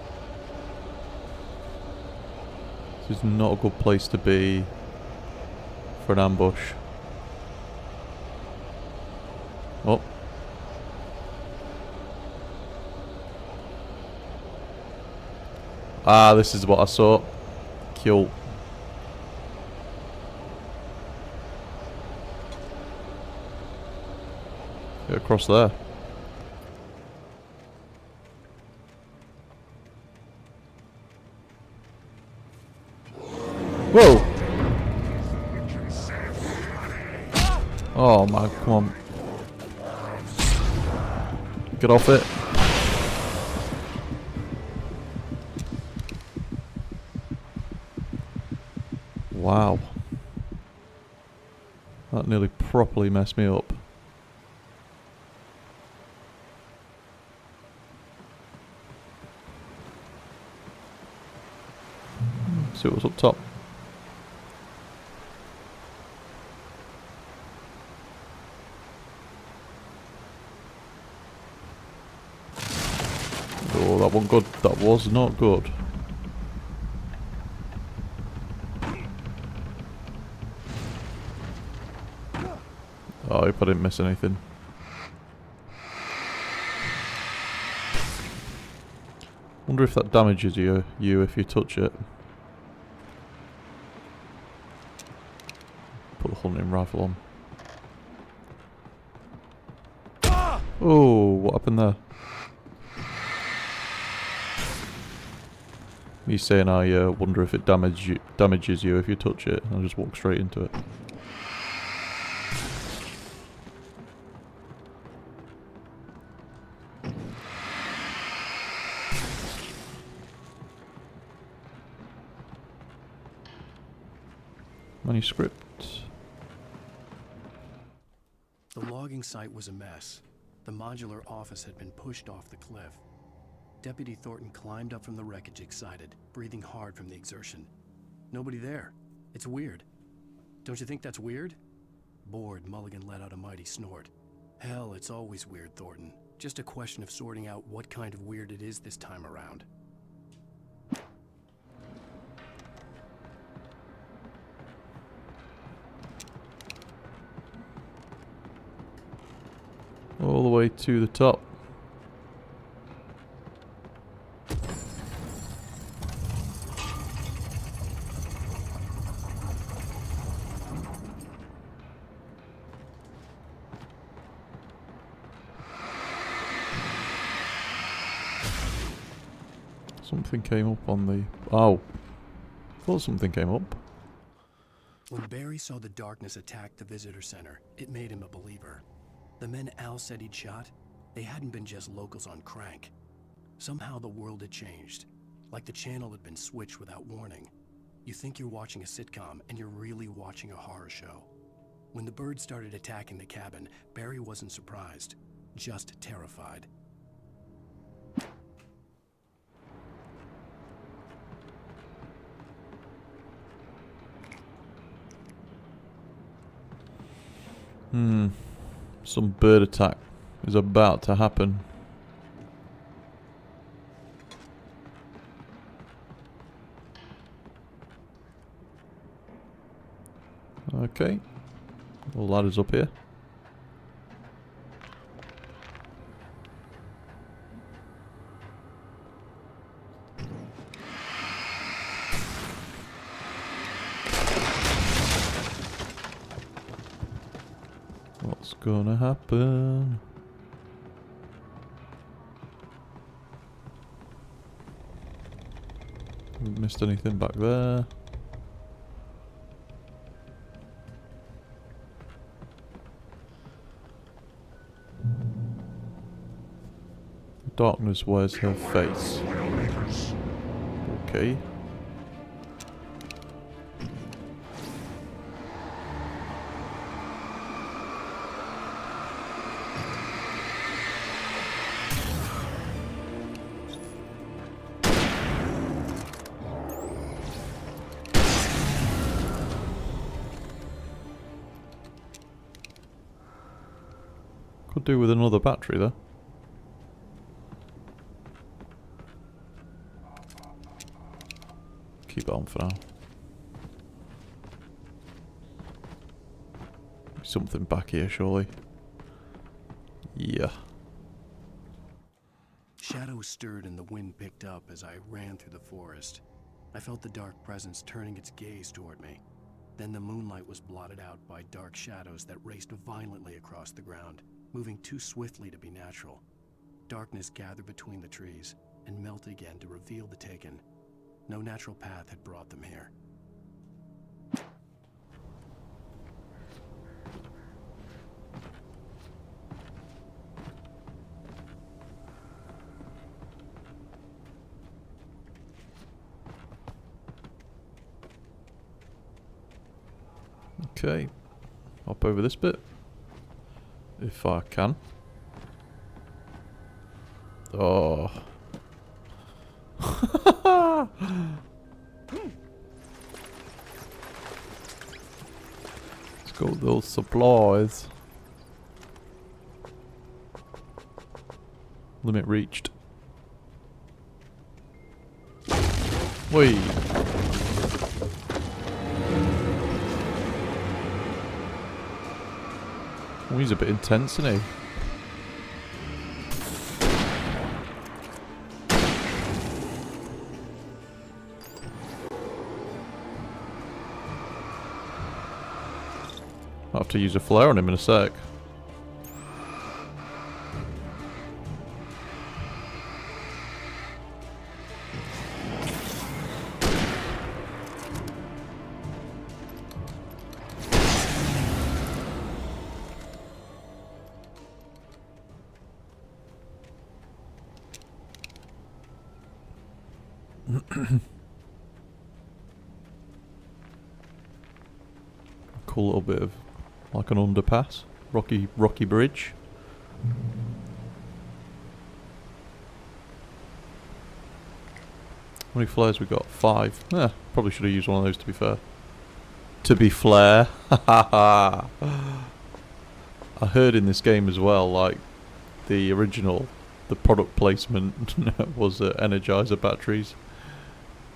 This is not a good place to be for an ambush. Oh. Ah, this is what I saw. Cool. Get across there. Whoa! Oh man, come on. Get off it. Wow. That nearly properly messed me up. See what's up top. Oh, that wasn't good. That was not good. Oh, I hope I didn't miss anything. Wonder if that damages you if you touch it. Put the hunting rifle on. Oh, what happened there? Me saying I wonder if it damages you if you touch it. I'll just walk straight into it. Manuscript. The logging site was a mess. The modular office had been pushed off the cliff. Deputy Thornton climbed up from the wreckage excited, breathing hard from the exertion. Nobody there. It's weird. Don't you think that's weird? Bored, Mulligan let out a mighty snort. Hell, it's always weird, Thornton. Just a question of sorting out what kind of weird it is this time around. All the way to the top. Something came up on the... Oh. I thought something came up. When Barry saw the darkness attack the visitor center, it made him a believer. The men Al said he'd shot, they hadn't been just locals on crank. Somehow the world had changed, like the channel had been switched without warning. You think you're watching a sitcom, and you're really watching a horror show. When the birds started attacking the cabin, Barry wasn't surprised, just terrified. Some bird attack is about to happen. Okay. The ladder's up here. What's gonna happen? Haven't missed anything back there. Darkness wears her face. Okay. Could do with another battery though. Keep it on for now. Something back here, surely. Yeah. Shadows stirred and the wind picked up as I ran through the forest. I felt the dark presence turning its gaze toward me. Then the moonlight was blotted out by dark shadows that raced violently across the ground, moving too swiftly to be natural. Darkness gathered between the trees and melted again to reveal the Taken. No natural path had brought them here. Okay. Hop over this bit. If I can. Oh. Let's go with those supplies. Limit reached. Wait. Oh, he's a bit intense, isn't he? I'll have to use a flare on him in a sec. Cool little bit of like an underpass, rocky bridge. How many flares we got? 5. Probably should have used one of those to be fair. To be flare. I heard in this game as well, like the original, the product placement was Energizer batteries,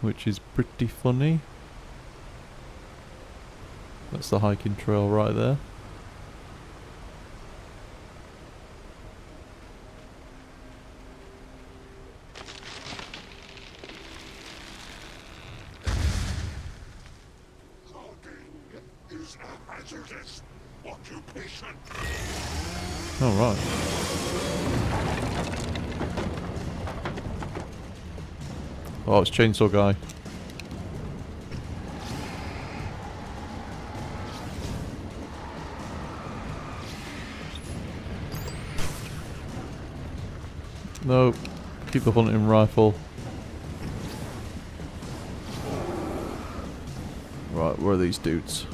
which is pretty funny. That's the hiking trail right there. Is a hazardous occupation. Oh, right. Oh, it's Chainsaw Guy. No, keep the hunting rifle. Right, where are these dudes?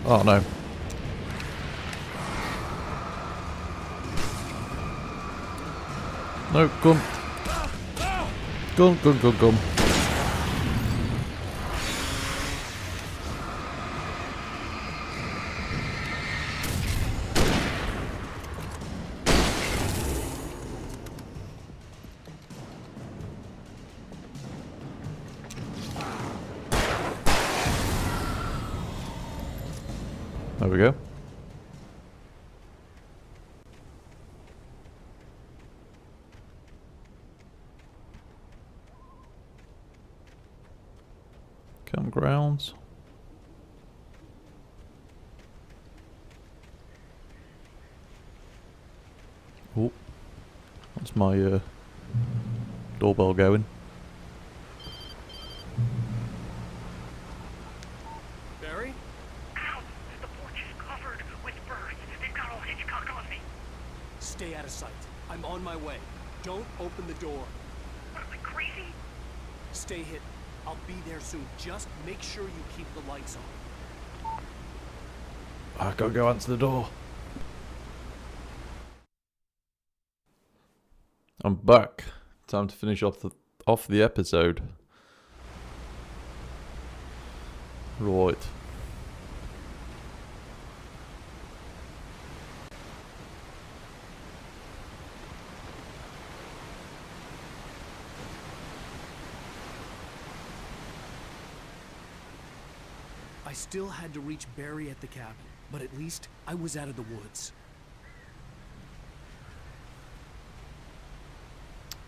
Oh no. No, gun. Gun. There we go. Campgrounds. Oh, that's my doorbell going. Barry? Ow! The porch is covered with birds. They've got all Hitchcock on me. Stay out of sight. I'm on my way. Don't open the door. What am I, crazy? Stay hidden. I'll be there soon. Just make sure you keep the lights on. I gotta go answer the door. I'm back. Time to finish off the episode. Right. I still had to reach Barry at the cabin, but at least I was out of the woods.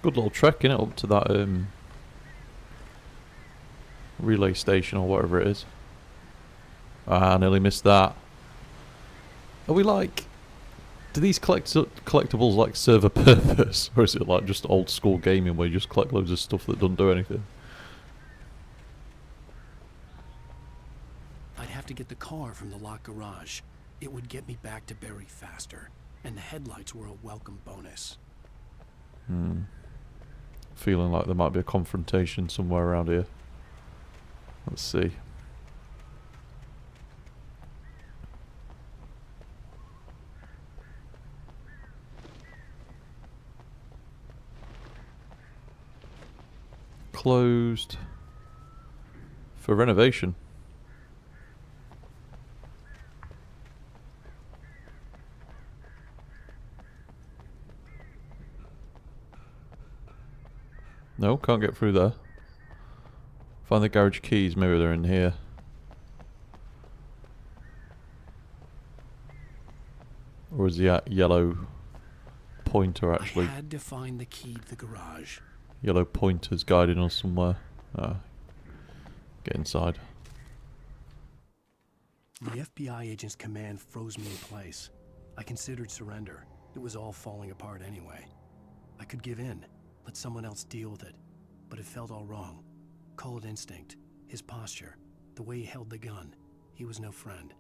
Good little trek, innit, up to that relay station or whatever it is. Ah, I nearly missed that. Are we like... Do these collectibles like serve a purpose? Or is it like just old school gaming where you just collect loads of stuff that doesn't do anything? I'd have to get the car from the locked garage. It would get me back to Barry faster, and the headlights were a welcome bonus. Feeling like there might be a confrontation somewhere around here. Let's see. Closed for renovation. No, can't get through there. Find the garage keys, maybe they're in here. Or is the yellow pointer actually... I had to find the key to the garage. Yellow pointer's guiding us somewhere. Get inside. The FBI agent's command froze me in place. I considered surrender. It was all falling apart anyway. I could give in. Let someone else deal with it. But it felt all wrong. Call it instinct. His posture. The way he held the gun. He was no friend.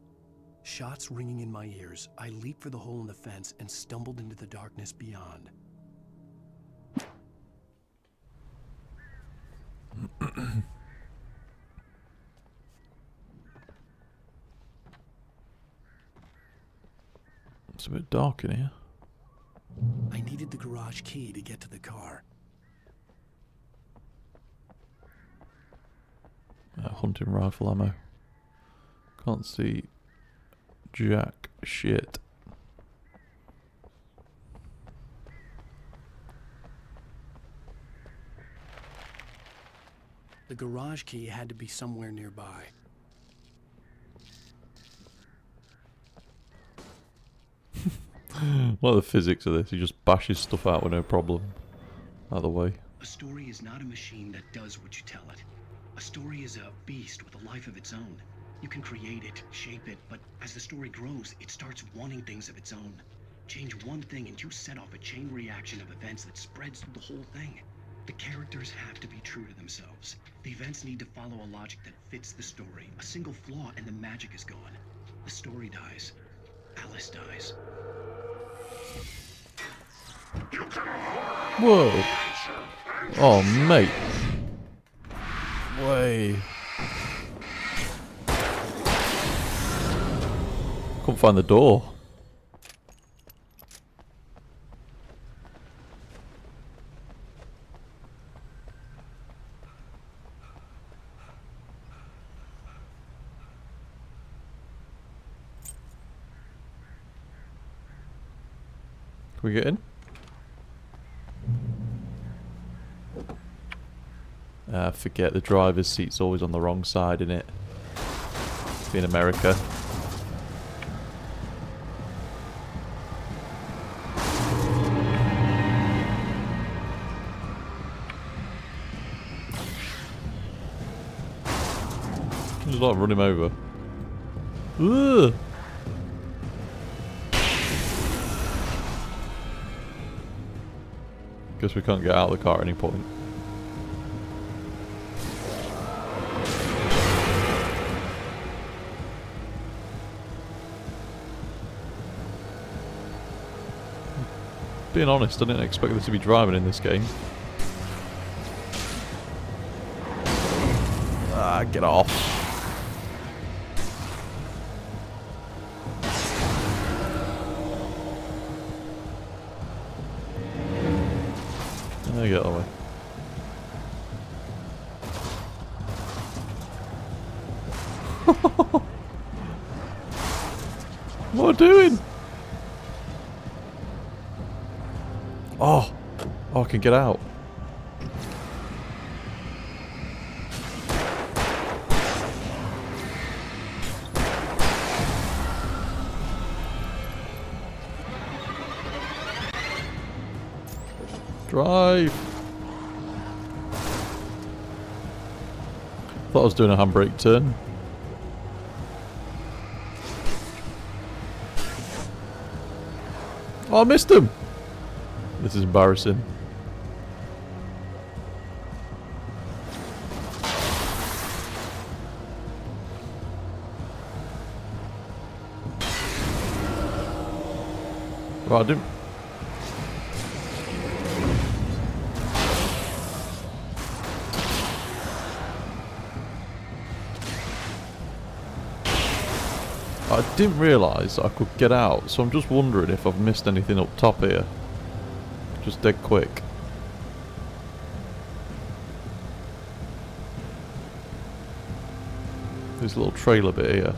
Shots ringing in my ears, I leaped for the hole in the fence and stumbled into the darkness beyond. It's a bit dark in here. I needed the garage key to get to the car. Hunting rifle ammo. Can't see jack shit. The garage key had to be somewhere nearby. What are the physics of this? He just bashes stuff out with no problem. Out of the way. A story is not a machine that does what you tell it. A story is a beast with a life of its own. You can create it, shape it, but as the story grows, it starts wanting things of its own. Change one thing and you set off a chain reaction of events that spreads through the whole thing. The characters have to be true to themselves. The events need to follow a logic that fits the story. A single flaw and the magic is gone. The story dies. Alice dies. Whoa. Oh, mate. Way. Couldn't find the door. Can we get in? Forget the driver's seat's always on the wrong side, innit? It's in America. Just like run him over. Ugh. Guess we can't get out of the car at any point. Being honest, I didn't expect there to be driving in this game. Ah, get off. There you get away. What am I doing? Oh! Oh, I can get out. Drive! Thought I was doing a handbrake turn. Oh, I missed him! This is embarrassing. Right, I didn't... I didn't realise I could get out, so I'm just wondering if I've missed anything up top here. Just dead quick. This little trailer bit here.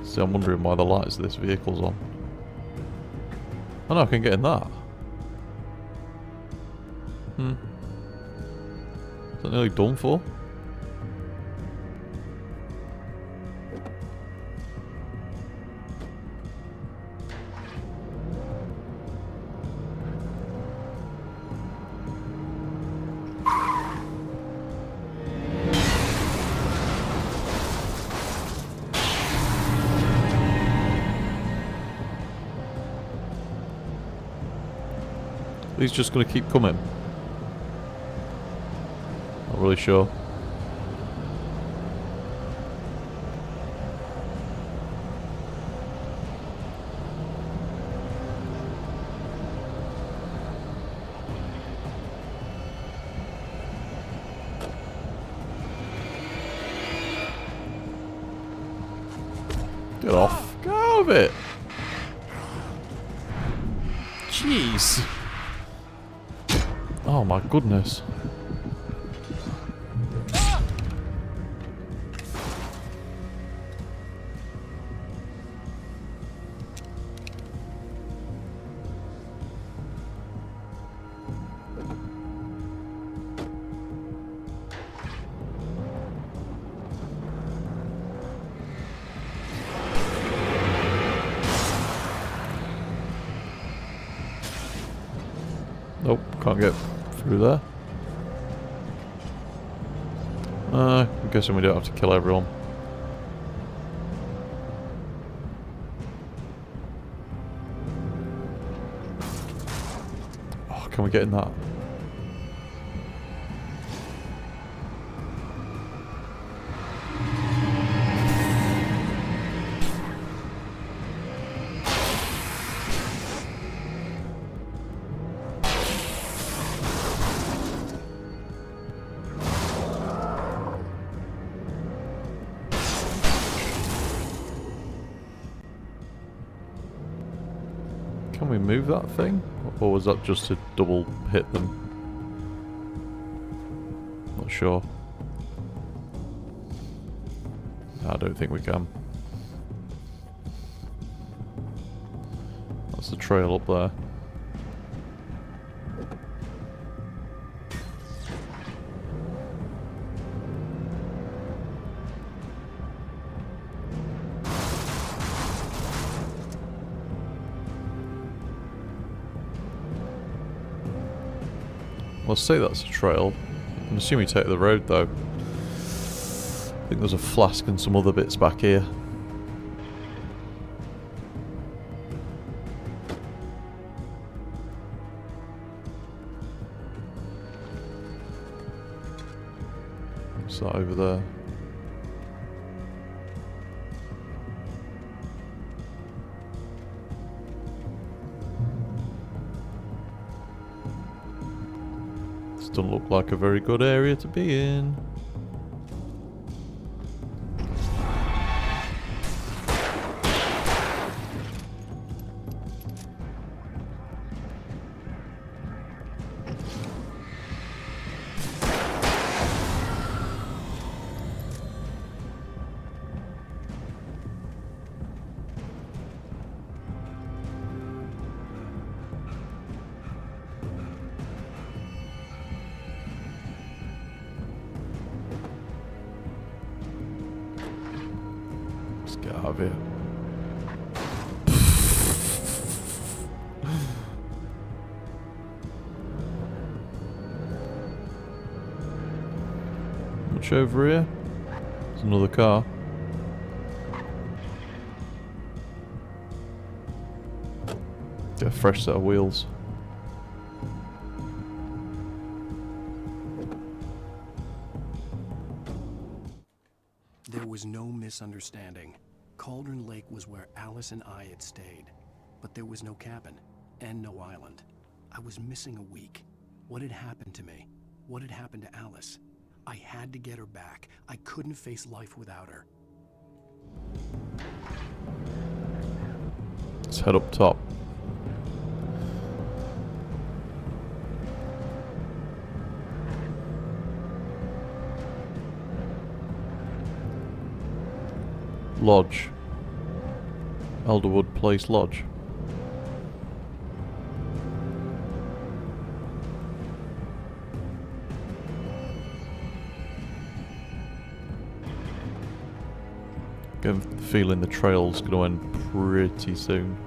See, I'm wondering why the lights of this vehicle's on. Oh no, I can get in that. Is that nearly done for? He's just going to keep coming. Not really sure. Get off. Get out of it. Jeez. Oh my goodness. Nope, can't get through there. I'm guessing we don't have to kill everyone. Oh, can we get in that? Can we move that thing? Or was that just to double hit them? Not sure. I don't think we can. That's the trail up there. Let's say that's a trail. I'm assuming we take the road though. I think there's a flask and some other bits back here. What's that over there? This doesn't look like a very good area to be in. Let's get out of here. Much over here? There's another car. Get a fresh set of wheels. There was no misunderstanding. Cauldron Lake was where Alice and I had stayed, but there was no cabin and no island. I was missing a week. What had happened to me? What had happened to Alice? I had to get her back. I couldn't face life without her. Let's head up top. Lodge. Elderwood Place Lodge. Get the feeling the trail's going to end pretty soon.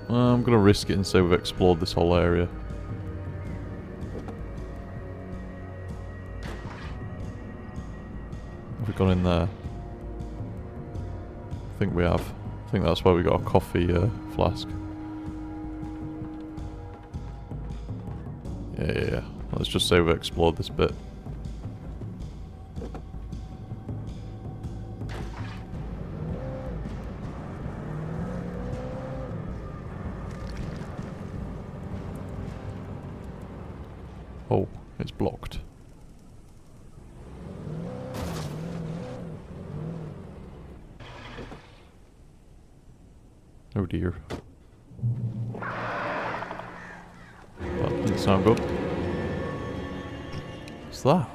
Well, I'm going to risk it and say we've explored this whole area. Have we gone in there? I think we have. I think that's where we got a coffee flask. Yeah. Let's just say we've explored this bit. Oh, it's blocked. Oh dear. That didn't sound good. What's that?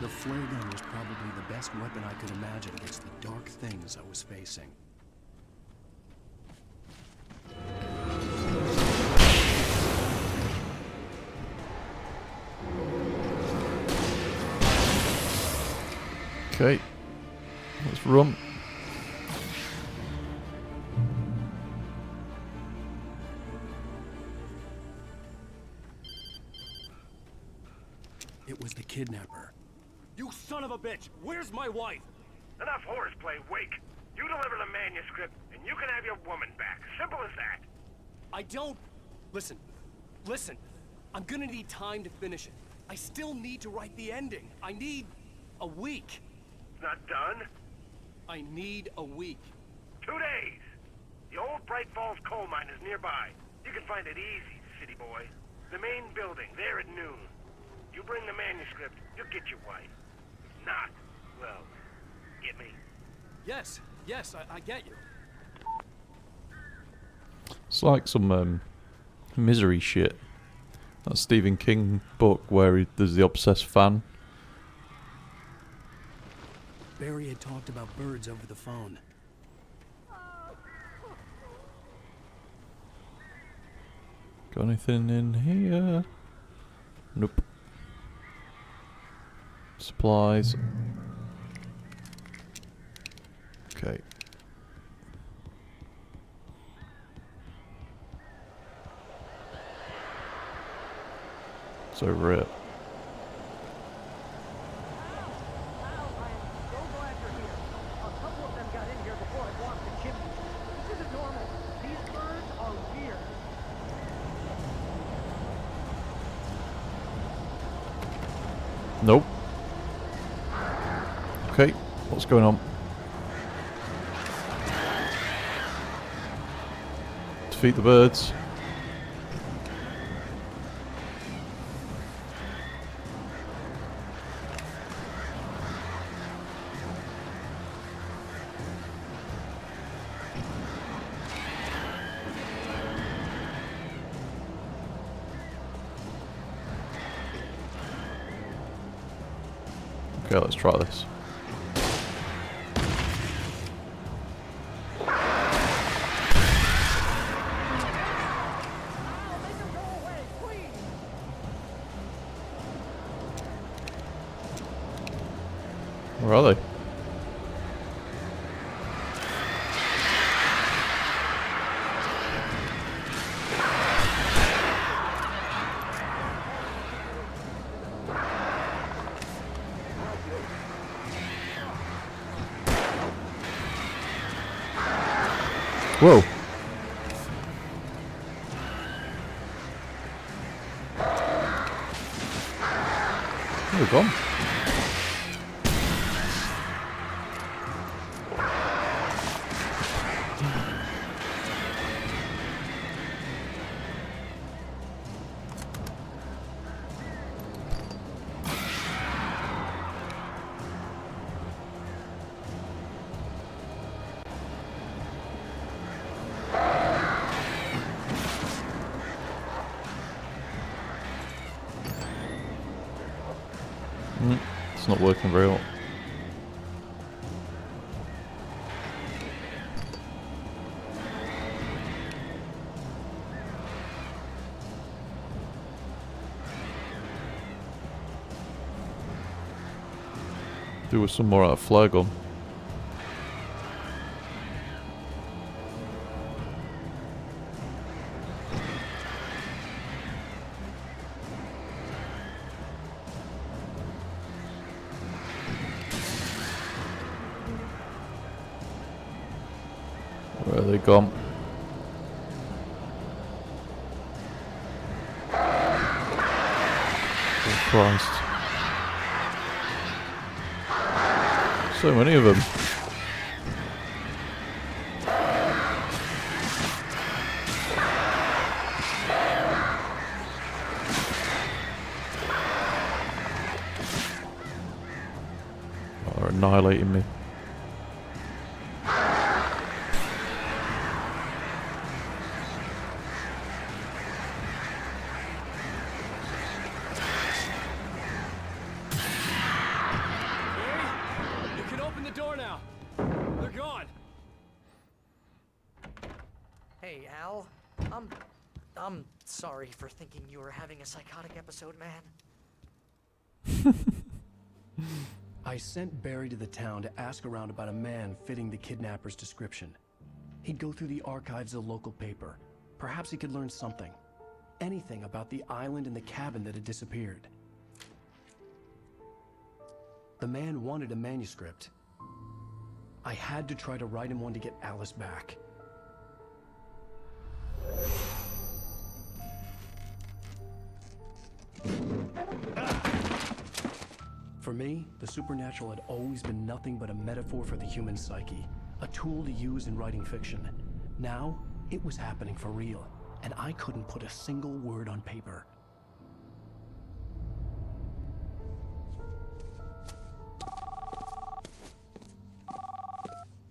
The flare gun was probably the best weapon I could imagine against the dark things I was facing. Okay. Let's run. It was the kidnapper. You son of a bitch! Where's my wife? Enough horseplay, Wake. You deliver the manuscript, and you can have your woman back. Simple as that. I don't... Listen. I'm gonna need time to finish it. I still need to write the ending. I need a week. It's not done. I need a week. 2 days. The old Bright Falls coal mine is nearby. You can find it easy, city boy. The main building, there at noon. You bring the manuscript, you'll get your wife. If not, well, get me? Yes, I get you. It's like some misery shit. That Stephen King book where there's the obsessed fan. Barry had talked about birds over the phone. Got anything in here? Nope. Supplies. It's over it. Nope. Okay, what's going on? Defeat the birds. Okay, let's try this. Where are they? Whoa. Where have we gone? It's not working very well. There was some more out of flag on. Where are they gone? Oh Christ. So many of them. Oh, they're annihilating me. Hey, Al. I'm sorry for thinking you were having a psychotic episode, man. I sent Barry to the town to ask around about a man fitting the kidnapper's description. He'd go through the archives of the local paper. Perhaps he could learn something. Anything about the island and the cabin that had disappeared. The man wanted a manuscript. I had to try to write him one to get Alice back. For me, the supernatural had always been nothing but a metaphor for the human psyche, a tool to use in writing fiction. Now, it was happening for real, and I couldn't put a single word on paper.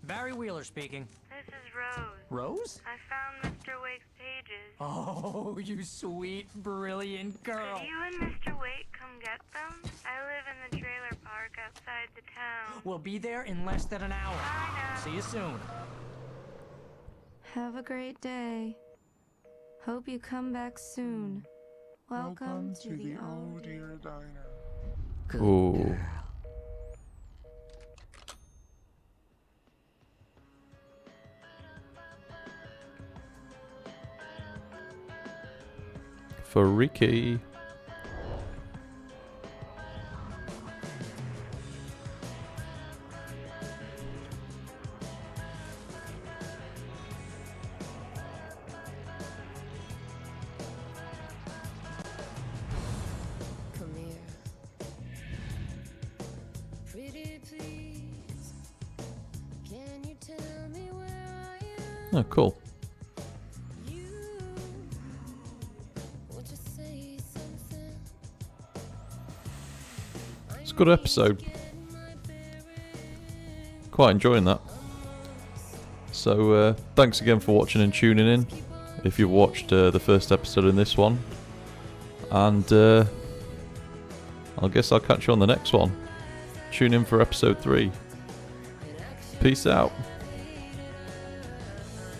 Barry Wheeler speaking. This is Rose. Rose? I found Mr. Wake's pages. Oh, you sweet, brilliant girl. Could you and Mr. Wake come get them? I live in the trailer park outside the town. We'll be there in less than an hour. Bye now. See you soon. Have a great day. Hope you come back soon. Welcome to the old dear diner. Ooh. For Ricky. Oh, cool. It's a good episode. Quite enjoying that. So, thanks again for watching and tuning in. If you've watched the first episode in this one. And I guess I'll catch you on the next one. Tune in for episode 3. Peace out.